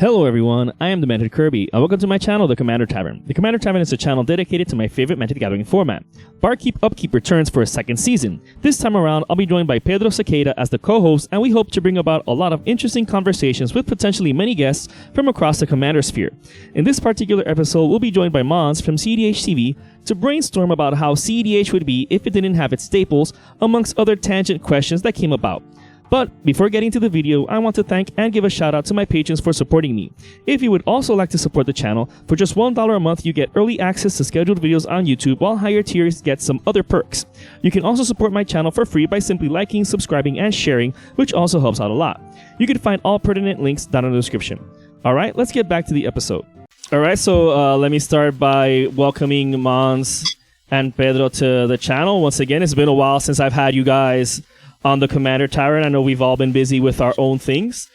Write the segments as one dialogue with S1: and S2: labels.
S1: Hello everyone, I am Demented Kirby, and welcome to my channel, The Commander Tavern. The Commander Tavern is a channel dedicated to my favorite Magic the Gathering format. Barkeep Upkeep returns for a second season. This time around, I'll be joined by Pedro Sequeira as the co-host, and we hope to bring about a lot of interesting conversations with potentially many guests from across the Commander sphere. In this particular episode, we'll be joined by Mons from cEDH TV to brainstorm about how cEDH would be if it didn't have its staples, amongst other tangent questions that came about. But before getting to the video, I want to thank and give a shout out to my patrons for supporting me. If you would also like to support the channel, for just $1 a month you get early access to scheduled videos on YouTube, while higher tiers get some other perks. You can also support my channel for free by simply liking, subscribing, and sharing, which also helps out a lot. You can find all pertinent links down in the description. Alright, let's get back to the episode. Alright, so let me start by welcoming Mons and Pedro to the channel. Once again, it's been a while since I've had you guys on the Commander Tavern. I know we've all been busy with our own things.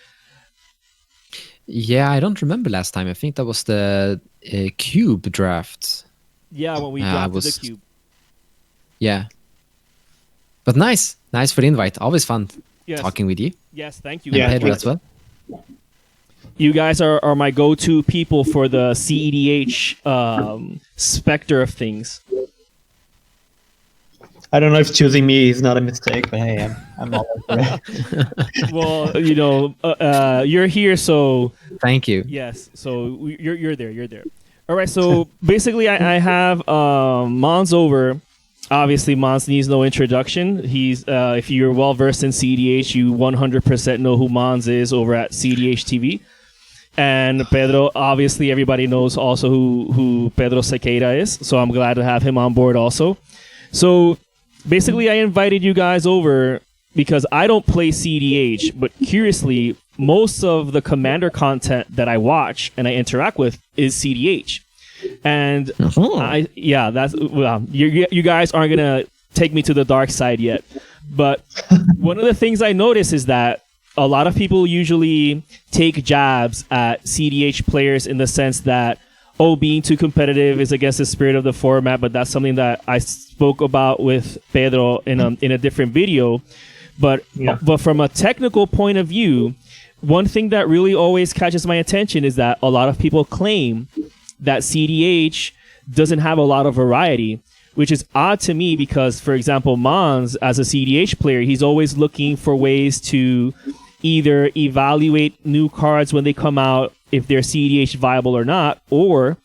S2: Yeah, I don't remember last time. I think that was the Cube draft.
S1: Yeah, when we drafted the Cube.
S2: Yeah. But nice. Nice for the invite. Always fun talking with you.
S1: Yes, thank you.
S2: And Pedro as well.
S1: You guys are my go-to people for the cEDH specter of things.
S3: I don't know if choosing me is not a mistake, but hey, I'm all over it.
S1: Well, you know, you're here, so
S2: thank you.
S1: Yes, so you're there. You're there. All right. So basically, I have Mons over. Obviously, Mons needs no introduction. He's if you're well versed in cEDH, you 100% know who Mons is over at cEDH TV. And Pedro, obviously, everybody knows also who Pedro Sequeira is. So I'm glad to have him on board also. So basically, I invited you guys over because I don't play cEDH, but curiously, most of the Commander content that I watch and I interact with is cEDH. And you guys aren't gonna take me to the dark side yet. But one of the things I notice is that a lot of people usually take jabs at cEDH players in the sense that, oh, being too competitive is against the spirit of the format, but that's something that I spoke about with Pedro in a different video. But from a technical point of view, one thing that really always catches my attention is that a lot of people claim that cEDH doesn't have a lot of variety, which is odd to me because, for example, Mons, as a cEDH player, he's always looking for ways to either evaluate new cards when they come out, if they're cEDH viable or not, or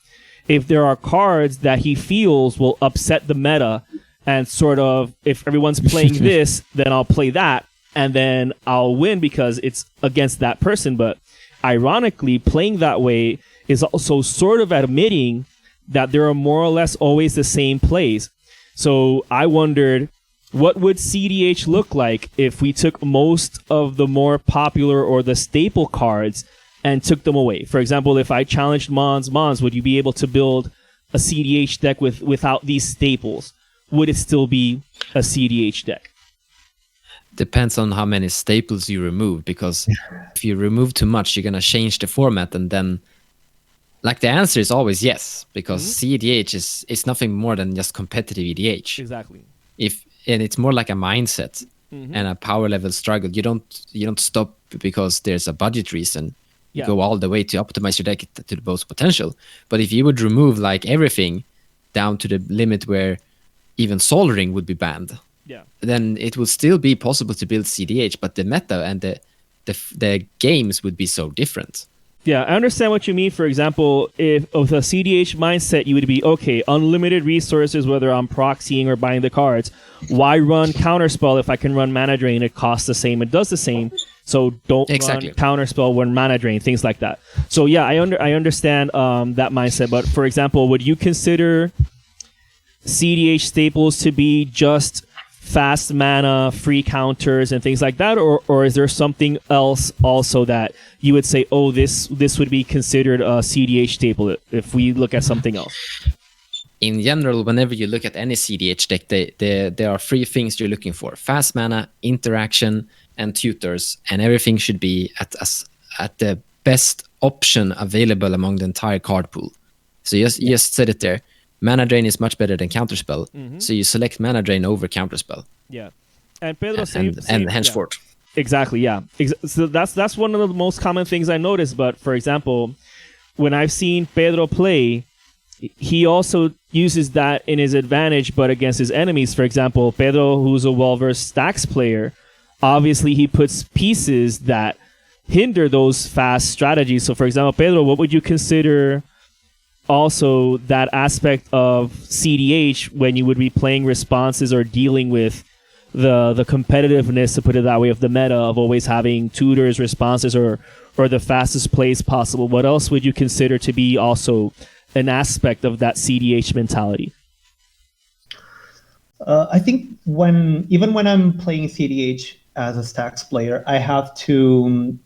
S1: if there are cards that he feels will upset the meta and sort of, if everyone's playing this, then I'll play that, and then I'll win because it's against that person. But ironically, playing that way is also sort of admitting that there are more or less always the same plays. So I wondered, what would cEDH look like if we took most of the more popular or the staple cards and took them away? For example, if I challenged Mons, would you be able to build a cEDH deck without these staples? Would it still be a cEDH deck?
S2: Depends on how many staples you remove, because if you remove too much, you're going to change the format, and then the answer is always yes, because cEDH is nothing more than just competitive EDH.
S1: Exactly.
S2: And it's more like a mindset and a power level struggle. You don't stop because there's a budget reason. You go all the way to optimize your deck to the most potential. But if you would remove everything down to the limit where even Sol Ring would be banned, then it would still be possible to build cEDH, but the meta and the games would be so different.
S1: Yeah, I understand what you mean. For example, if with a cEDH mindset, you would be, okay, unlimited resources, whether I'm proxying or buying the cards. Why run Counterspell if I can run Mana Drain? It costs the same, it does the same. So don't run Counterspell when Mana Drain, things like that. So yeah, I understand that mindset. But for example, would you consider cEDH staples to be just fast mana, free counters, and things like that, or is there something else also that you would say, oh, this would be considered a cEDH staple if we look at something else?
S2: In general, whenever you look at any cEDH deck, there are three things you're looking for: fast mana, interaction, and tutors, and everything should be at the best option available among the entire card pool. So you just said it there. Mana Drain is much better than Counterspell, so you select Mana Drain over Counterspell.
S1: Yeah, and Pedro
S2: and henceforth.
S1: Exactly, yeah. So that's one of the most common things I noticed. But for example, when I've seen Pedro play, he also uses that in his advantage, but against his enemies. For example, Pedro, who's a well-versed stacks player, obviously he puts pieces that hinder those fast strategies. So for example, Pedro, what would you consider also that aspect of cEDH when you would be playing responses or dealing with the competitiveness, to put it that way, of the meta of always having tutors, responses, or the fastest plays possible? What else would you consider to be also an aspect of that cEDH mentality?
S3: I think even when I'm playing cEDH as a stacks player, I have to.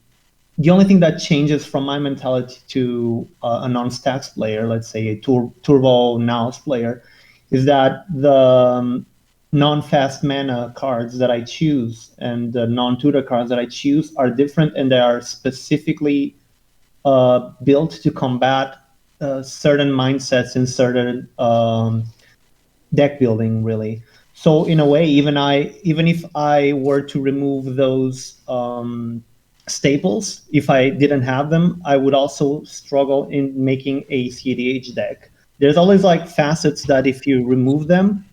S3: The only thing that changes from my mentality to a non-stacks player, let's say a Turbo Naos player, is that the non-fast mana cards that I choose and the non-tutor cards that I choose are different, and they are specifically built to combat certain mindsets and certain deck building, really. So in a way, even if I were to remove those staples, if I didn't have them, I would also struggle in making a cEDH deck. There's always like facets that if you remove them,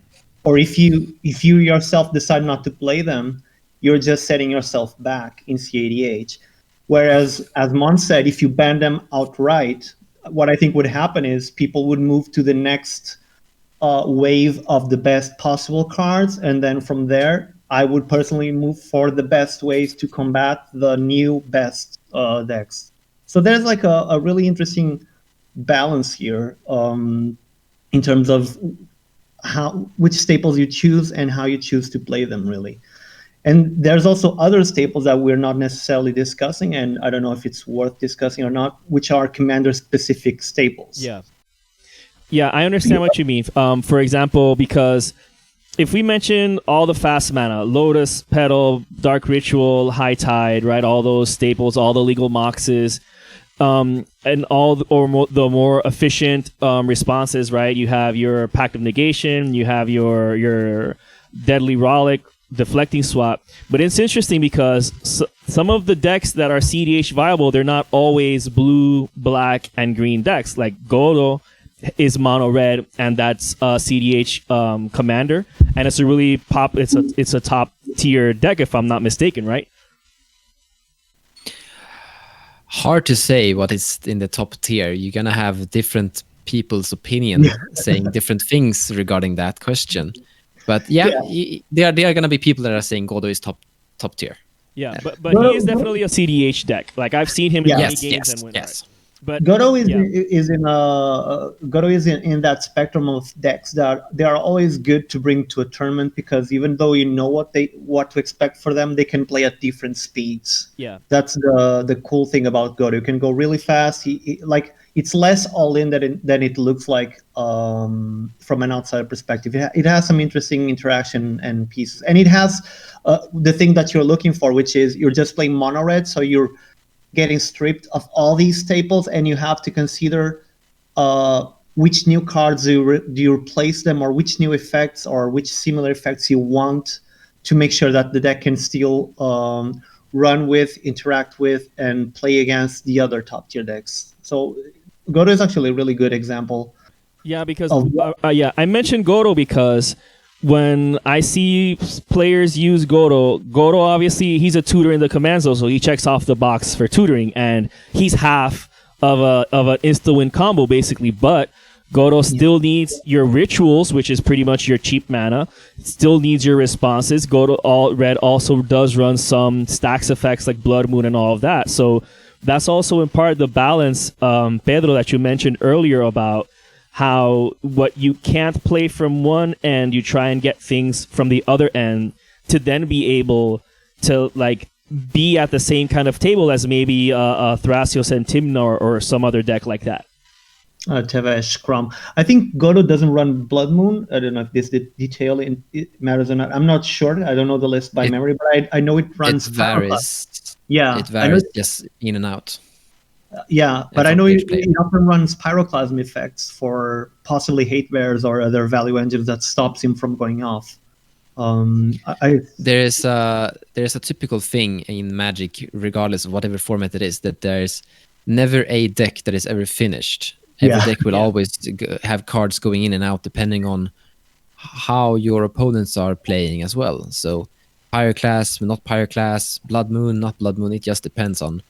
S3: or if you yourself decide not to play them, you're just setting yourself back in cEDH. Whereas, as Mons said, if you ban them outright, what I think would happen is people would move to the next wave of the best possible cards, and then from there, I would personally move for the best ways to combat the new best decks. So there's like a really interesting balance here in terms of which staples you choose and how you choose to play them, really. And there's also other staples that we're not necessarily discussing, and I don't know if it's worth discussing or not, which are commander-specific staples.
S1: Yeah, I understand what you mean. For example, because if we mention all the fast mana, Lotus, Petal, Dark Ritual, High Tide, right, all those staples, all the legal moxes, and all the more efficient responses, right? You have your Pact of Negation, you have your Deadly Rollick, Deflecting Swap. But it's interesting because some of the decks that are cEDH viable, they're not always blue, black, and green decks. Like Godo is mono red, and that's cEDH commander, and it's a really it's a top tier deck if I'm not mistaken, right?
S2: Hard to say what is in the top tier. You're gonna have different people's opinion saying different things regarding that question. But there are gonna be people that are saying Godo is top tier.
S1: Yeah, but he is definitely a cEDH deck. Like I've seen him in many games and win.
S2: Yes.
S1: Right? But
S3: Godo is in that spectrum of decks that they are always good to bring to a tournament, because even though you know what to expect for them, they can play at different speeds.
S1: Yeah,
S3: that's the cool thing about Godo. You can go really fast. It's less all in than it looks like from an outside perspective. It has some interesting interaction and pieces, and it has the thing that you're looking for, which is you're just playing mono red, so you're getting stripped of all these staples, and you have to consider which new cards do you replace them, or which new effects or which similar effects you want to make sure that the deck can still run with, interact with, and play against the other top tier decks. So Godo is actually a really good example.
S1: Yeah, because I mentioned Godo because when I see players use Godo obviously he's a tutor in the command zone, so he checks off the box for tutoring, and he's half of an insta-win combo basically. But Godo still needs your rituals, which is pretty much your cheap mana. It still needs your responses. Godo Red also does run some stacks effects like Blood Moon and all of that. So that's also in part the balance, Pedro, that you mentioned earlier about how what you can't play from one end, you try and get things from the other end to then be able to like be at the same kind of table as maybe Thrasios and Tymna or some other deck like that.
S3: Tevesh, Crom. I think Godo doesn't run Blood Moon. I don't know if this detail it matters or not. I'm not sure. I don't know the list by memory, but I know it runs.
S2: It varies.
S3: Yeah,
S2: it varies just in and out.
S3: Yeah, but I know it often runs Pyroclasm effects for possibly Hate Bears or other value engines that stops him from going off.
S2: There's a typical thing in Magic, regardless of whatever format it is, that there's never a deck that is ever finished. Every deck will always have cards going in and out depending on how your opponents are playing as well. So Pyroclast, not Pyroclast, Blood Moon, not Blood Moon. It just depends on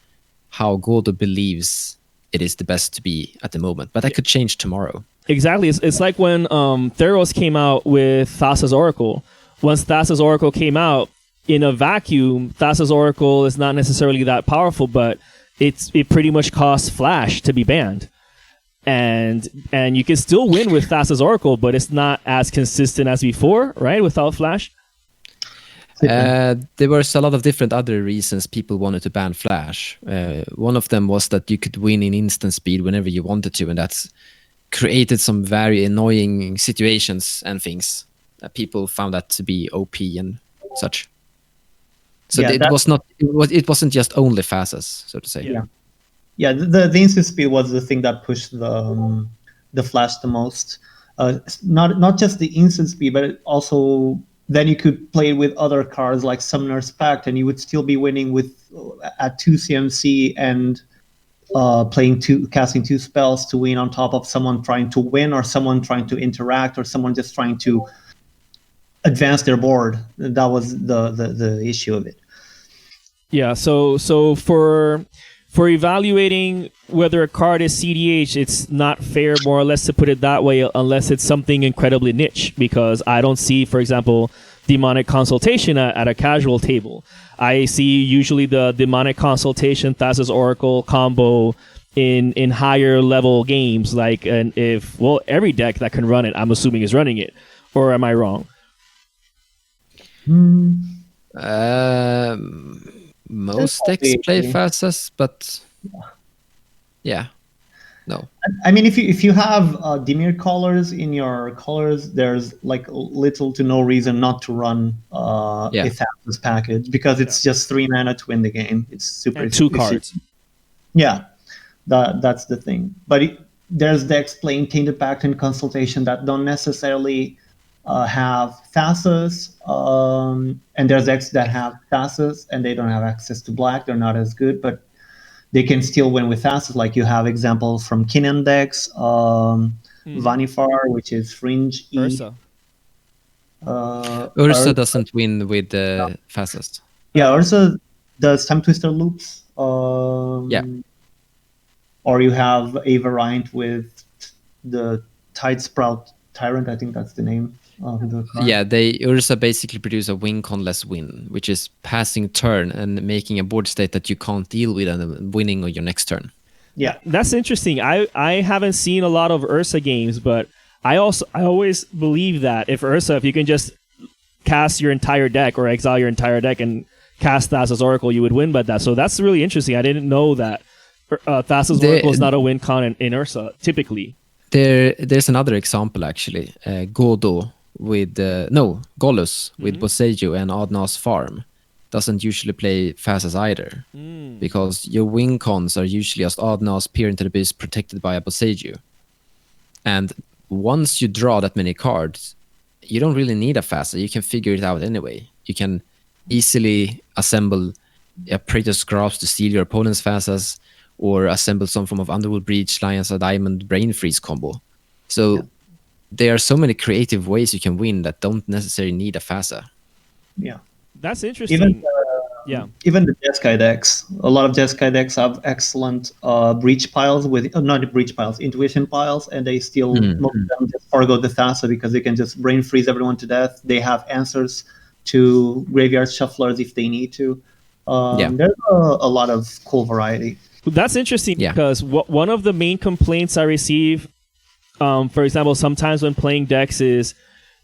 S2: how Godo believes it is the best to be at the moment. But that could change tomorrow.
S1: Exactly. It's like when Theros came out with Thassa's Oracle. Once Thassa's Oracle came out, in a vacuum, Thassa's Oracle is not necessarily that powerful, but it pretty much costs Flash to be banned. And you can still win with Thassa's Oracle, but it's not as consistent as before, right? Without Flash.
S2: There was a lot of different other reasons people wanted to ban Flash. One of them was that you could win in instant speed whenever you wanted to, and that's created some very annoying situations and things. People found that to be OP and such. So it wasn't just only Thassa's, so to say.
S3: Yeah. The instant speed was the thing that pushed the Flash the most. Not just the instant speed, but also then you could play with other cards like Summoner's Pact, and you would still be winning at 2 CMC and casting 2 spells to win on top of someone trying to win, or someone trying to interact, or someone just trying to advance their board. That was the issue of it.
S1: Yeah. So for evaluating whether a card is cEDH, it's not fair, more or less, to put it that way, unless it's something incredibly niche. Because I don't see, for example, Demonic Consultation at a casual table. I see usually the Demonic Consultation Thassa's Oracle combo in higher level games, like, and every deck that can run it, I'm assuming, is running it. Or am I wrong?
S2: Most decks play Thassa's, but yeah, no.
S3: I mean, if you have Dimir colors in your colors, there's like little to no reason not to run a Thassa's package, because it's just 3 mana to win the game. It's super.
S1: And 2 cards.
S3: Yeah, that's the thing. But there's decks playing Tainted Pact and Consultation that don't necessarily have Thassa's, and there's decks that have Thassa's and they don't have access to black. They're not as good, but they can still win with Thassa's. Like, you have examples from Kinnan decks, Vanifar, which is Fringe E.
S1: Ursa.
S3: Ursa
S2: doesn't win with the Thassa's.
S3: Yeah, Ursa does Time Twister loops. Or you have a variant with the Tide Sprout Tyrant, I think that's the name.
S2: Ursa basically produce a win-con-less win, which is passing turn and making a board state that you can't deal with and winning on your next turn.
S3: Yeah,
S1: that's interesting. I haven't seen a lot of Ursa games, but I always believe that if you can just cast your entire deck or exile your entire deck and cast Thassa's Oracle, you would win by that. So that's really interesting. I didn't know that Thassa's Oracle is not a win con in Ursa typically.
S2: There's another example, actually. Godo with Gollus with Boseiju and Adna's Farm doesn't usually play Thassa's either, because your win cons are usually just Adna's Peer into the Abyss protected by a Boseiju. And once you draw that many cards, you don't really need a Thassa. You can figure it out anyway. You can easily assemble a Praetor's Grasp to steal your opponent's Thassas, or assemble some form of Underworld Breach, Lions of Diamond, Brain Freeze combo. So there are so many creative ways you can win that don't necessarily need a Thassa.
S1: Yeah, that's interesting.
S3: Even the Jeskai decks. A lot of Jeskai decks have excellent breach piles with not breach piles, intuition piles, and they still most of them just forgo the Thassa because they can just brain freeze everyone to death. They have answers to graveyard shufflers if they need to. There's a lot of cool variety.
S1: That's interesting because one of the main complaints I receive, for example, sometimes when playing decks is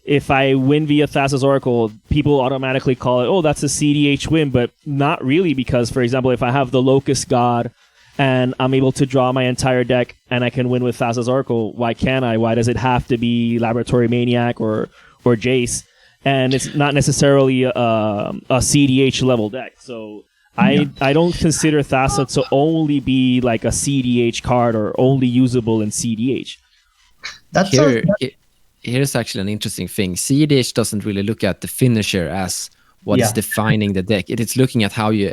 S1: if I win via Thassa's Oracle, people automatically call it, oh, that's a cEDH win, but not really, because, for example, if I have the Locust God and I'm able to draw my entire deck and I can win with Thassa's Oracle, why can't I? Why does it have to be Laboratory Maniac or Jace? And it's not necessarily a cEDH level deck, so I don't consider Thassa to only be like a cEDH card or only usable in cEDH.
S2: here's actually an interesting thing. cEDH doesn't really look at the finisher as what is defining the deck. It is looking at how you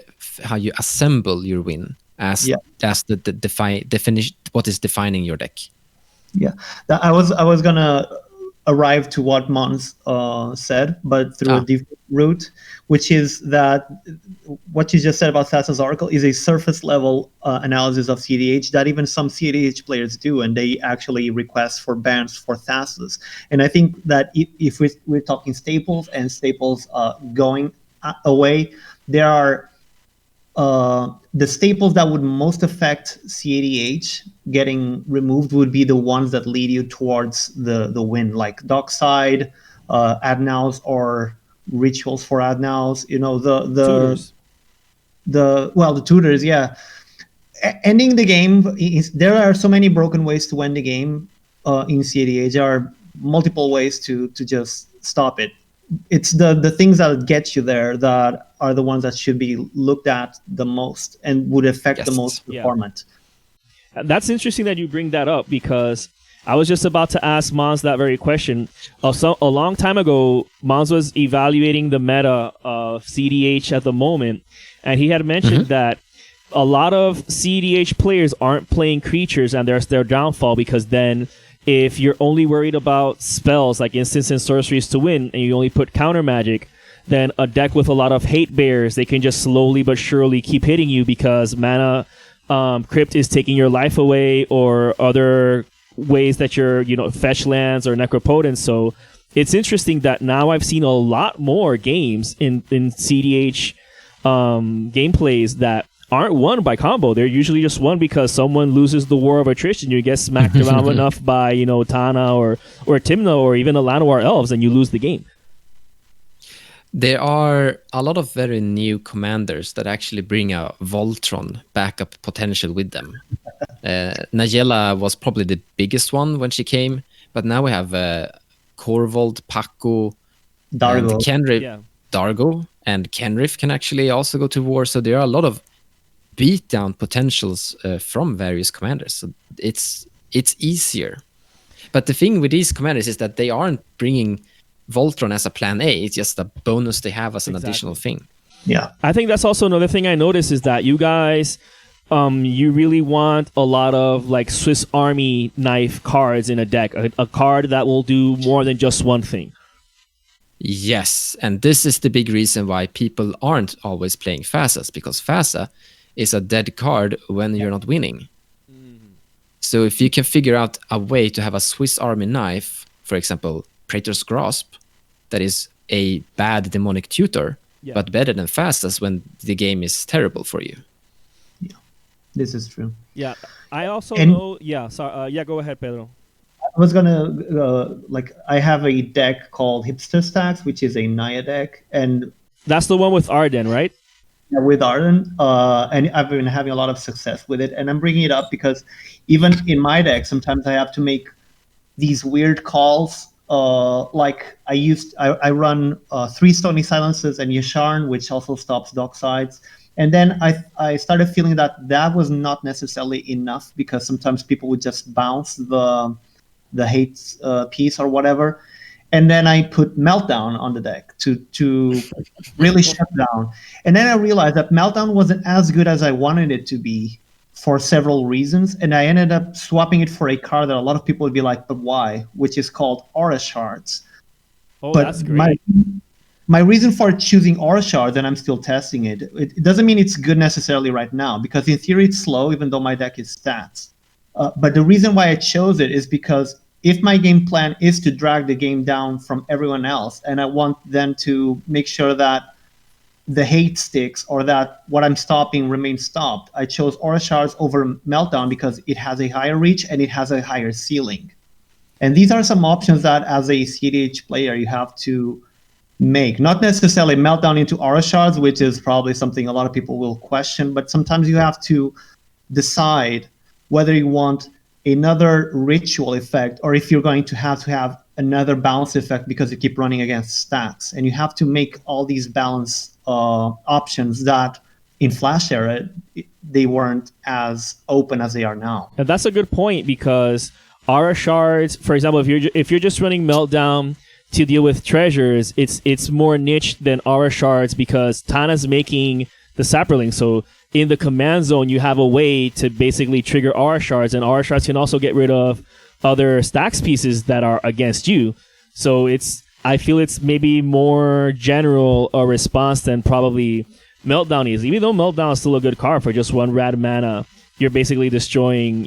S2: assemble your win as the what is defining your deck.
S3: Yeah, I was gonna arrive to what Mons said, but through a different route, which is that what you just said about Thassa's Oracle is a surface level analysis of cEDH that even some cEDH players do, and they actually request for bans for Thassas. And I think that if we're talking staples and staples going away, there are the staples that would most affect cEDH getting removed would be the ones that lead you towards the win, like Dockside, Adnows, or rituals for Adnows. You know, the
S1: tutors.
S3: The tutors, yeah. Ending the game there are so many broken ways to end the game in cEDH. There are multiple ways to just stop it. It's the things that get you there that are the ones that should be looked at the most and would affect the most performance.
S1: Yeah. That's interesting that you bring that up, because I was just about to ask Mons that very question. A long time ago, Mons was evaluating the meta of cEDH at the moment, and he had mentioned that a lot of cEDH players aren't playing creatures, and there's their downfall, because then if you're only worried about spells like instants and sorceries to win, and you only put counter magic, then a deck with a lot of hate bears, they can just slowly but surely keep hitting you because mana crypt is taking your life away, or other ways that you're, fetch lands or necropotence. So it's interesting that now I've seen a lot more games in cEDH gameplays that aren't won by combo. They're usually just won because someone loses the war of attrition. You get smacked around enough by, Tana or Timna or even the Llanowar elves, and you lose the game.
S2: There are a lot of very new commanders that actually bring a Voltron backup potential with them. Nagella was probably the biggest one when she came, but now we have Korvold, Paco,
S3: Dargo.
S2: And Kenrith. Dargo and Kenrith can actually also go to war. So there are a lot of beatdown potentials from various commanders. So it's easier. But the thing with these commanders is that they aren't bringing Voltron as a plan A. It's just a bonus they have as an additional thing.
S3: Yeah.
S1: I think that's also another thing I noticed is that you guys, you really want a lot of like Swiss Army knife cards in a deck, a card that will do more than just one thing.
S2: Yes, and this is the big reason why people aren't always playing Thassas, because Thassa is a dead card when you're not winning. So if you can figure out a way to have a Swiss Army knife, for example, Praetor's Grasp, that is a bad demonic tutor, but better than Thassas when the game is terrible for you.
S3: Yeah, this is true.
S1: Yeah, I also know... Yeah, sorry. Go ahead, Pedro.
S3: I was gonna I have a deck called Hipster Stacks, which is a Naya deck, and
S1: that's the one with Arden, right?
S3: Yeah, with Arden, and I've been having a lot of success with it. And I'm bringing it up because even in my deck, sometimes I have to make these weird calls. Like I run 3 Stony Silences and Yasharn, which also stops Docksides. And then I started feeling that was not necessarily enough, because sometimes people would just bounce the hate piece or whatever. And then I put Meltdown on the deck to really shut down. And then I realized that Meltdown wasn't as good as I wanted it to be for several reasons. And I ended up swapping it for a card that a lot of people would be like, but why? Which is called Aura Shards.
S1: Oh,
S3: but
S1: that's great.
S3: My reason for choosing Aura Shards, and I'm still testing it, it doesn't mean it's good necessarily right now, because in theory it's slow, even though my deck is stats. But the reason why I chose it is because if my game plan is to drag the game down from everyone else, and I want them to make sure that the hate sticks or that what I'm stopping remains stopped, I chose Aura Shards over Meltdown because it has a higher reach and it has a higher ceiling. And these are some options that as a cEDH player you have to make. Not necessarily Meltdown into Aura Shards, which is probably something a lot of people will question, but sometimes you have to decide whether you want another ritual effect, or if you're going to have another balance effect because you keep running against stacks. And you have to make all these balance options that in Flash era, they weren't as open as they are now.
S1: And that's a good point, because Aura shards, for example, if you're just running Meltdown to deal with treasures, it's more niche than Aura shards because Tana's making the sapperling. So in the command zone, you have a way to basically trigger Aura shards, and Aura shards can also get rid of other stacks pieces that are against you. So I feel it's maybe more general a response than probably Meltdown is. Even though Meltdown is still a good card for just 1 rad mana, you're basically destroying,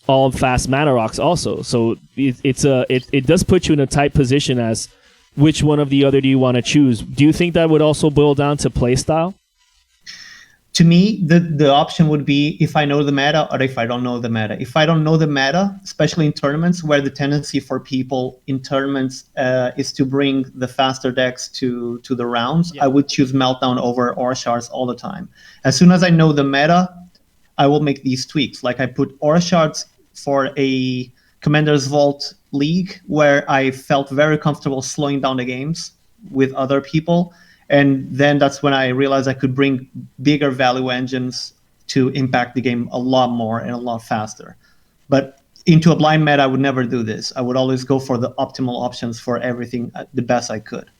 S1: all fast mana rocks also. So it does put you in a tight position as which one of the other do you want to choose. Do you think that would also boil down to playstyle?
S3: To me, the option would be if I know the meta or if I don't know the meta. If I don't know the meta, especially in tournaments where the tendency for people in tournaments is to bring the faster decks to the rounds, I would choose Meltdown over Aura Shards all the time. As soon as I know the meta, I will make these tweaks. Like I put Aura Shards for a Commander's Vault league where I felt very comfortable slowing down the games with other people. And then that's when I realized I could bring bigger value engines to impact the game a lot more and a lot faster. But into a blind meta, I would never do this. I would always go for the optimal options for everything the best I could.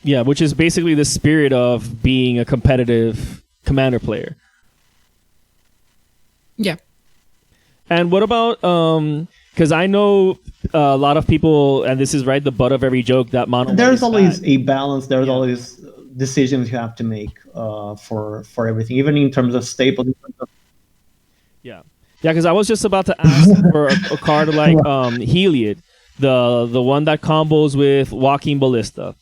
S1: Yeah, which is basically the spirit of being a competitive Commander player.
S2: Yeah.
S1: And what about, because I know a lot of people, and this is the butt of every joke, that mono.
S3: There's always a balance. There's always decisions you have to make for everything, even in terms of staples.
S1: Yeah, because I was just about to ask for a card like Heliod, the one that combos with Walking Ballista.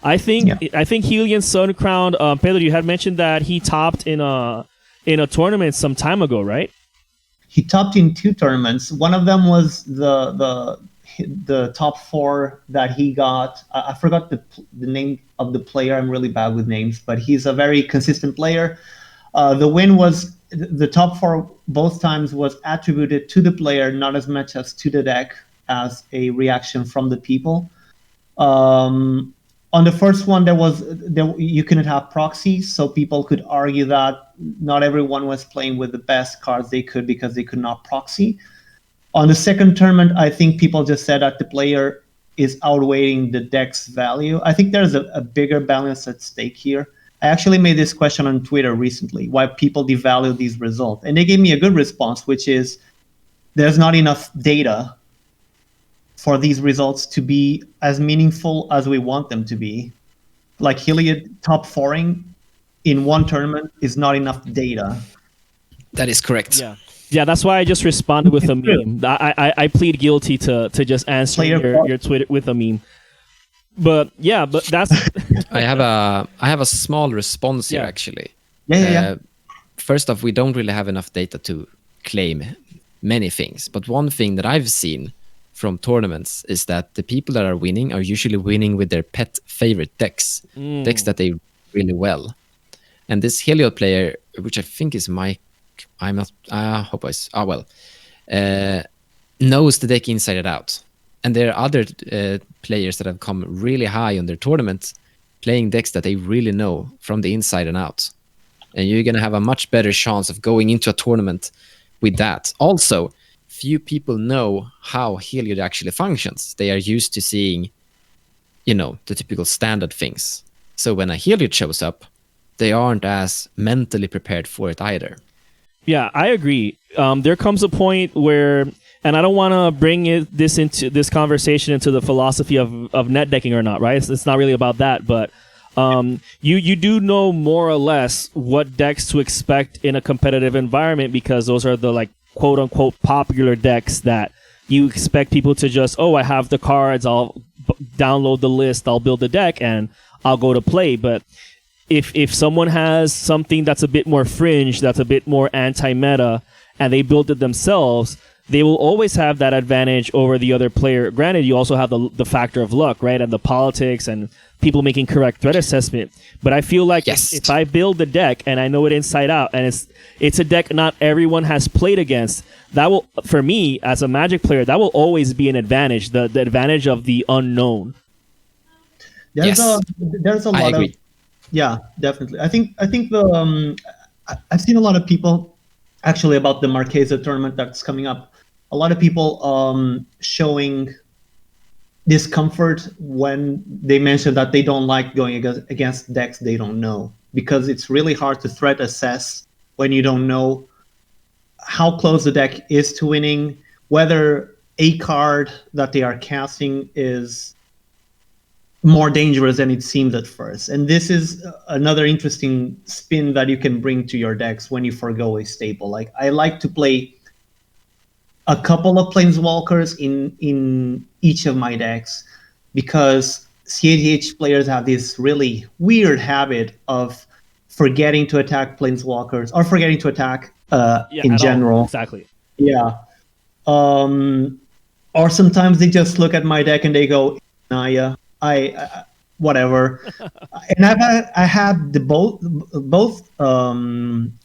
S1: I think Heliod's Sun Crown. Pedro, you had mentioned that he topped in a tournament some time ago, right?
S3: He topped in 2 tournaments. One of them was the top 4 that he got. I forgot the name of the player. I'm really bad with names, but he's a very consistent player. The win was the top 4 both times was attributed to the player, not as much as to the deck as a reaction from the people. On the first one, you couldn't have proxies, so people could argue that not everyone was playing with the best cards they could because they could not proxy. On the second tournament, I think people just said that the player is outweighing the deck's value. I think there's a bigger balance at stake here. I actually made this question on Twitter recently, why people devalue these results. And they gave me a good response, which is there's not enough data for these results to be as meaningful as we want them to be. Like Heliod top 4ing in one tournament is not enough data.
S2: That is correct.
S1: Yeah, that's why I just responded with a meme. I plead guilty to just answering your Twitter with a meme. But that's.
S2: I have a small response here actually.
S3: Yeah.
S2: First off, we don't really have enough data to claim many things, but one thing that I've seen from tournaments is that the people that are winning are usually winning with their pet favorite decks that they really well. And this Heliod player, which I think is Mike, knows the deck inside and out. And there are other players that have come really high on their tournament playing decks that they really know from the inside and out. And you're going to have a much better chance of going into a tournament with that. Also, few people know how Heliod actually functions. They are used to seeing, the typical standard things. So when a Heliod shows up, they aren't as mentally prepared for it either.
S1: Yeah, I agree. There comes a point where, and I don't want to bring this conversation into the philosophy of net decking or not, right? It's not really about that, but you do know more or less what decks to expect in a competitive environment because those are the quote unquote popular decks that you expect people to just, I have the cards, I'll download the list, I'll build the deck, and I'll go to play. But if someone has something that's a bit more fringe, that's a bit more anti-meta, and they build it themselves, they will always have that advantage over the other player. Granted, you also have the factor of luck, right? And the politics and people making correct threat assessment. But I feel like if I build the deck and I know it inside out, and it's a deck not everyone has played against, that will, for me as a Magic player, that will always be an advantage. The advantage of the unknown.
S3: There's a lot of. Yeah, definitely. I think I've seen a lot of people actually about the Marquesa tournament that's coming up. a lot of people showing discomfort when they mention that they don't like going against decks they don't know, because it's really hard to threat assess when you don't know how close the deck is to winning, whether a card that they are casting is more dangerous than it seems at first. And this is another interesting spin that you can bring to your decks when you forgo a staple. Like, I like to play a couple of planeswalkers in each of my decks, because cEDH players have this really weird habit of forgetting to attack planeswalkers or forgetting to attack in general.
S1: Exactly.
S3: Yeah. Or sometimes they just look at my deck and they go, Naya, whatever. And I had the both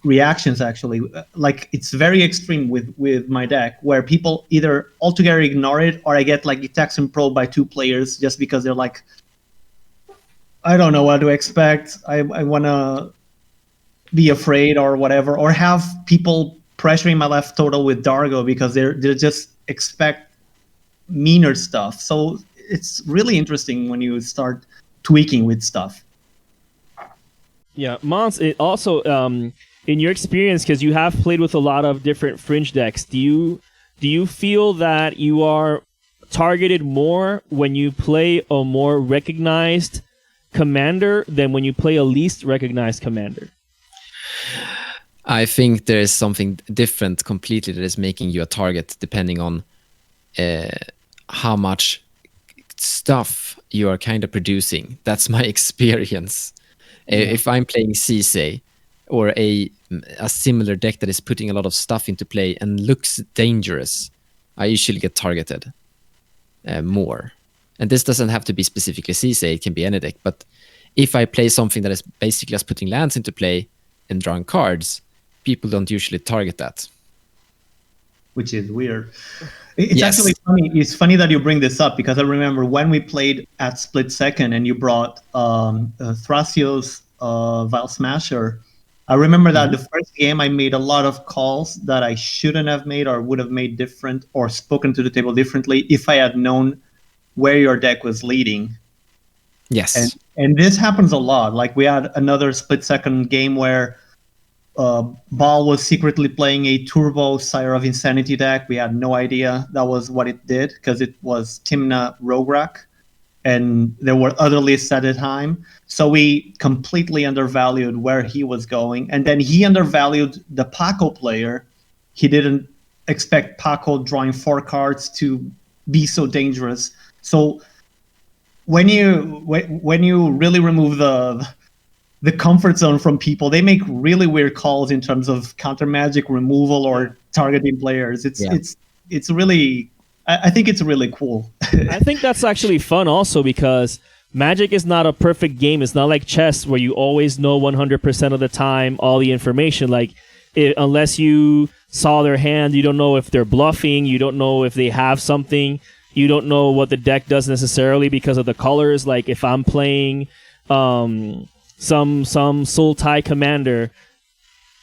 S3: reactions, actually. Like, it's very extreme with my deck, where people either altogether ignore it, or I get like attacks and probe by 2 players just because they're like, I don't know what to expect. I want to be afraid or whatever, or have people pressuring my left total with Dargo because they just expect meaner stuff. So it's really interesting when you start tweaking with stuff.
S1: Yeah, Mons, it also, in your experience, because you have played with a lot of different fringe decks, do you feel that you are targeted more when you play a more recognized commander than when you play a least recognized commander?
S2: I think there is something different completely that is making you a target, depending on how much stuff you are kind of producing. That's my experience. If I'm playing CC or a similar deck that is putting a lot of stuff into play and looks dangerous, I usually get targeted more. And this doesn't have to be specifically CC, it can be any deck. But if I play something that is basically just putting lands into play and drawing cards, people don't usually target that.
S3: Which is weird. It's actually funny. It's funny that you bring this up, because I remember when we played at Split Second and you brought Thrasios Vile Smasher. I remember that the first game I made a lot of calls that I shouldn't have made, or would have made different, or spoken to the table differently if I had known where your deck was leading.
S2: Yes.
S3: And this happens a lot. Like, we had another Split Second game where Ball was secretly playing a Turbo Sire of Insanity deck. We had no idea that was what it did, because it was Timna Rograk, and there were other lists at the time. So we completely undervalued where he was going. And then he undervalued the Paco player. He didn't expect Paco drawing 4 cards to be so dangerous. So when you really remove the comfort zone from people, they make really weird calls in terms of counter magic removal or targeting players. It's really, I think it's really cool.
S1: I think that's actually fun also, because Magic is not a perfect game. It's not like chess where you always know 100% of the time all the information. Like, unless you saw their hand, you don't know if they're bluffing. You don't know if they have something. You don't know what the deck does necessarily because of the colors. Like, if I'm playing some Sultai commander,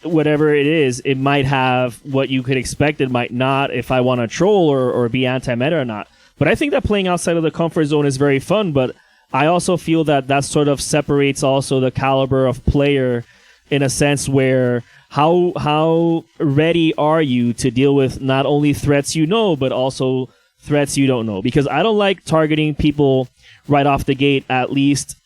S1: whatever it is, it might have what you could expect. It might not, if I want to troll or be anti-meta or not. But I think that playing outside of the comfort zone is very fun. But I also feel that sort of separates also the caliber of player, in a sense where how ready are you to deal with not only threats you know, but also threats you don't know. Because I don't like targeting people right off the gate, at least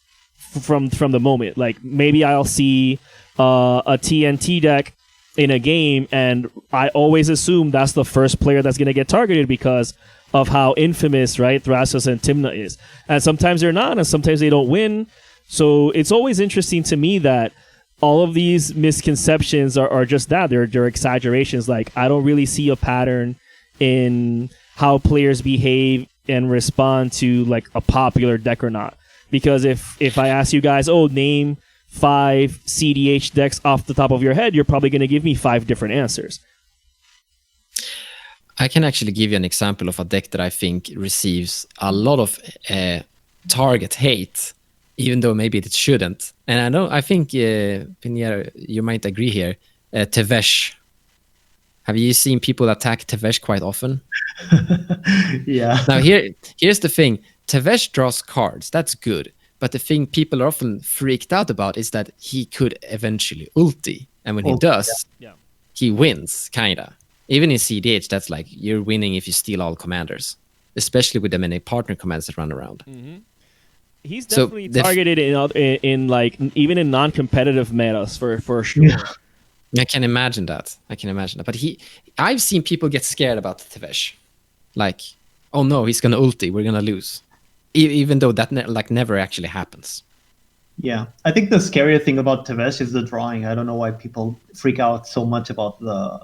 S1: from the moment. Like, maybe I'll see a TNT deck in a game, and I always assume that's the first player that's going to get targeted because of how infamous, right, Thrasios and Timna is. And sometimes they're not, and sometimes they don't win. So it's always interesting to me that all of these misconceptions are just that. They're exaggerations. Like, I don't really see a pattern in how players behave and respond to, like, a popular deck or not. Because if I ask you guys, name 5 cEDH decks off the top of your head, you're probably going to give me 5 different answers.
S2: I can actually give you an example of a deck that I think receives a lot of target hate, even though maybe it shouldn't. And I think, Pinheiro, you might agree here. Tevesh. Have you seen people attack Tevesh quite often?
S3: Yeah.
S2: Now here's the thing. Tevesh draws cards. That's good. But the thing people are often freaked out about is that he could eventually ulti. And when he does, he wins, kinda. Even in cEDH, that's like you're winning if you steal all commanders. Especially with the many partner commands that run around.
S1: Mm-hmm. He's definitely targeted in like even in non-competitive metas for sure.
S3: Yeah.
S2: I can imagine that. But I've seen people get scared about Tevesh. Like, oh no, he's gonna ulti, we're gonna lose. Even though that never actually happens.
S3: Yeah, I think the scarier thing about Tevesh is the drawing. I don't know why people freak out so much about the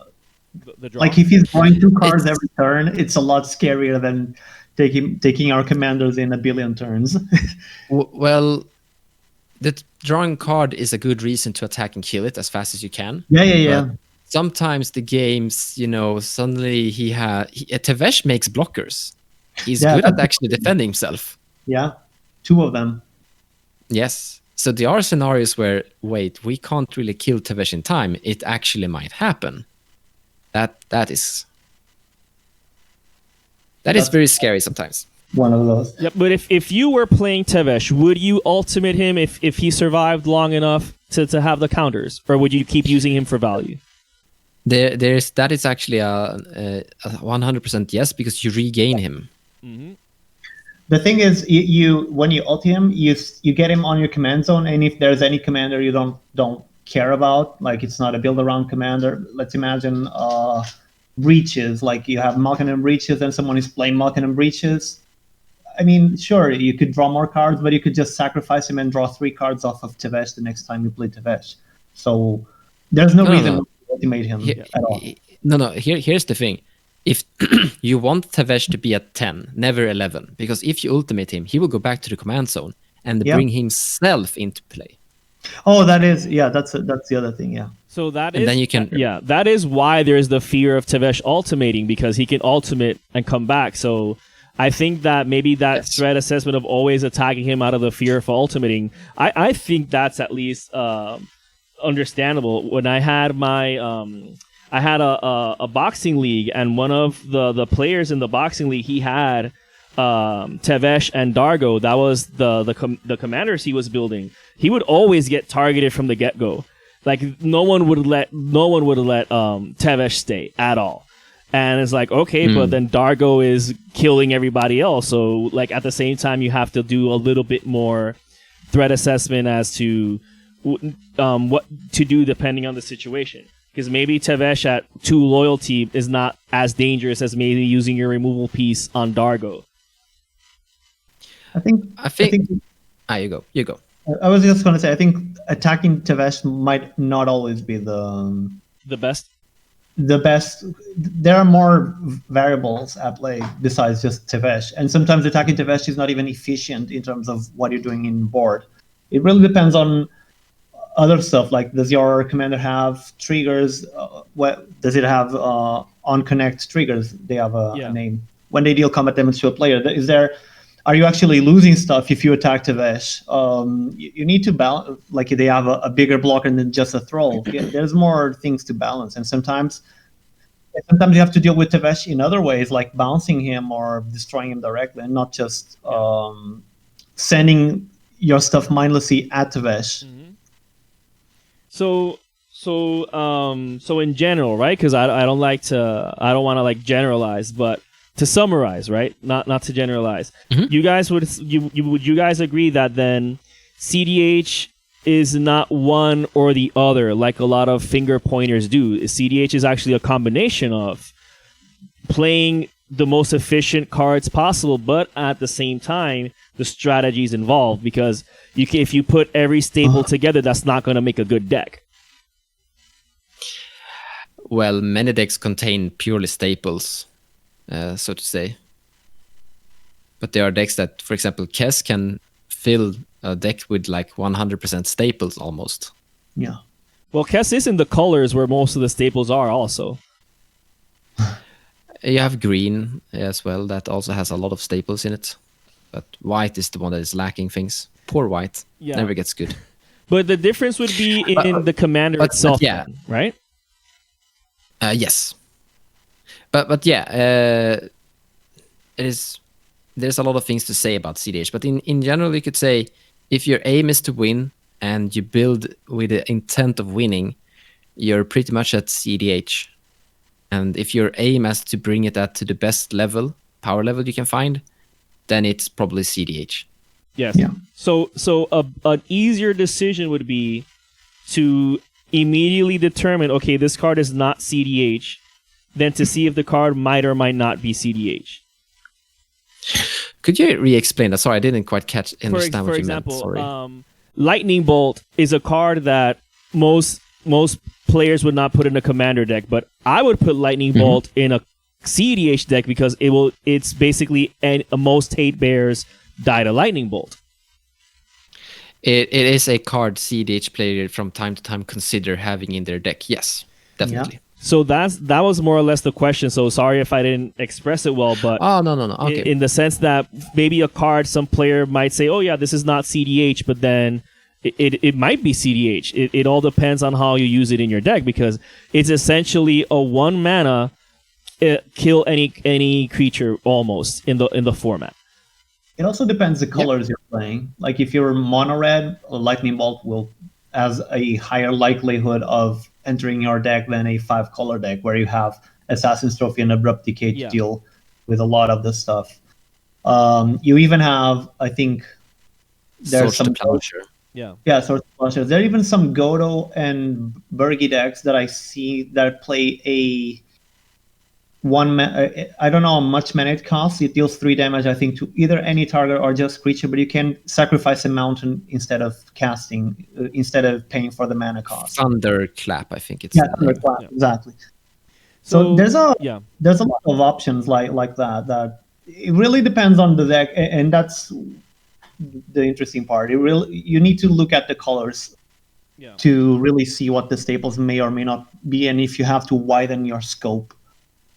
S3: drawing. Like if he's drawing 2 cards every turn, it's a lot scarier than taking our commanders in a billion turns.
S2: Well, the drawing card is a good reason to attack and kill it as fast as you can.
S3: Yeah.
S2: But sometimes the games, suddenly Tevesh makes blockers. He's good at actually defending himself.
S3: Yeah, 2 of them.
S2: Yes. So there are scenarios where, wait, we can't really kill Tevesh in time. It actually might happen. That is very scary sometimes.
S3: One of those.
S1: Yep, but if you were playing Tevesh, would you ultimate him if he survived long enough to have the counters? Or would you keep using him for value?
S2: That is actually a 100% yes, because you regain him.
S1: Mm-hmm.
S3: The thing is, you when you ult him, you get him on your command zone, and if there's any commander you don't care about, like it's not a build around commander. Let's imagine breaches, like you have Malkin and breaches, and someone is playing Malkin and breaches. I mean, sure, you could draw more cards, but you could just sacrifice him and draw 3 cards off of Tevesh the next time you play Tevesh. So there's no reason to ultimate him at all.
S2: No. Here's the thing. If you want Tevesh to be at 10, never 11, because if you ultimate him, he will go back to the command zone and bring himself into play.
S3: Oh, that's the other thing, yeah.
S1: So
S2: then you can
S1: that is why there's the fear of Tevesh ultimating, because he can ultimate and come back. So I think that maybe that threat assessment of always attacking him out of the fear for ultimating, I think that's at least understandable. When I had my I had a boxing league, and one of the players in the boxing league, he had Tevesh and Dargo. That was the commanders he was building. He would always get targeted from the get-go. Like no one would let Tevesh stay at all. And it's like, okay, but then Dargo is killing everybody else. So like at the same time, you have to do a little bit more threat assessment as to what to do depending on the situation. Because maybe Tevesh at 2 loyalty is not as dangerous as maybe using your removal piece on Dargo.
S3: I think.
S2: You go.
S3: I was just going to say, I think attacking Tevesh might not always be the
S1: best.
S3: The best. There are more variables at play besides just Tevesh, and sometimes attacking Tevesh is not even efficient in terms of what you're doing in board. It really depends on other stuff, like does your commander have triggers? Does it have on connect triggers? They have a name. When they deal combat damage to a player, are you actually losing stuff if you attack Tevesh? You need to balance, like they have a bigger blocker than just a throw. There's more things to balance, and sometimes you have to deal with Tevesh in other ways, like bouncing him or destroying him directly, and not just sending your stuff mindlessly at Tevesh.
S1: Mm-hmm. So in general, right? Because I don't want to like generalize, but to summarize, right? Not to generalize. Mm-hmm. You guys would you guys agree that then cEDH is not one or the other, like a lot of finger pointers do. cEDH is actually a combination of playing the most efficient cards possible, but at the same time, the strategies involved, because if you put every staple together, that's not going to make a good deck.
S2: Well, many decks contain purely staples, so to say. But there are decks that, for example, Kess can fill a deck with like 100% staples almost.
S3: Yeah.
S1: Well, Kess is in the colors where most of the staples are also.
S2: You have green as well, that also has a lot of staples in it. But white is the one that is lacking things. Poor white. Never gets good.
S1: But the difference would be in the commander itself, then, right?
S2: Yes. But yeah, there's a lot of things to say about cEDH. But in general, you could say if your aim is to win and you build with the intent of winning, you're pretty much at cEDH. And if your aim is to bring it to the best level, power level you can find, then it's probably cEDH.
S1: Yes.
S3: Yeah.
S1: So an easier decision would be to immediately determine, okay, this card is not cEDH, than to see if the card might or might not be cEDH.
S2: Could you re-explain that? Sorry, I didn't quite understand what you meant.
S1: For example,
S2: Sorry.
S1: Lightning Bolt is a card that most players would not put in a commander deck, but I would put Lightning Bolt in a cEDH deck because it's basically a most hate bears die to Lightning Bolt.
S2: It is a card cEDH player from time to time consider having in their deck. Yes, definitely.
S3: Yeah.
S1: So that was more or less the question. So sorry if I didn't express it well, but
S2: no. Okay.
S1: In the sense that maybe a card some player might say, oh yeah, this is not cEDH, but then it might be cEDH. It all depends on how you use it in your deck, because it's essentially a 1 mana kill any creature almost in the format.
S3: It also depends the colors you're playing. Like if you're mono red, Lightning Bolt will has a higher likelihood of entering your deck than a 5-color deck where you have Assassin's Trophy and Abrupt Decay to deal with a lot of this stuff. You even have, I think, there's some
S2: Plowshare.
S3: Yeah, Swords to Plowshares. There are even some Godo and Burgi decks that I see that play a I don't know how much mana it costs. It deals 3 damage, I think, to either any target or just creature, but you can sacrifice a mountain instead of instead of paying for the mana cost.
S2: Thunderclap, I think it's.
S3: Yeah, Thunderclap, exactly. So there's a lot of options like that. That it really depends on the deck, and that's the interesting part. You need to look at the colors to really see what the staples may or may not be, and if you have to widen your scope.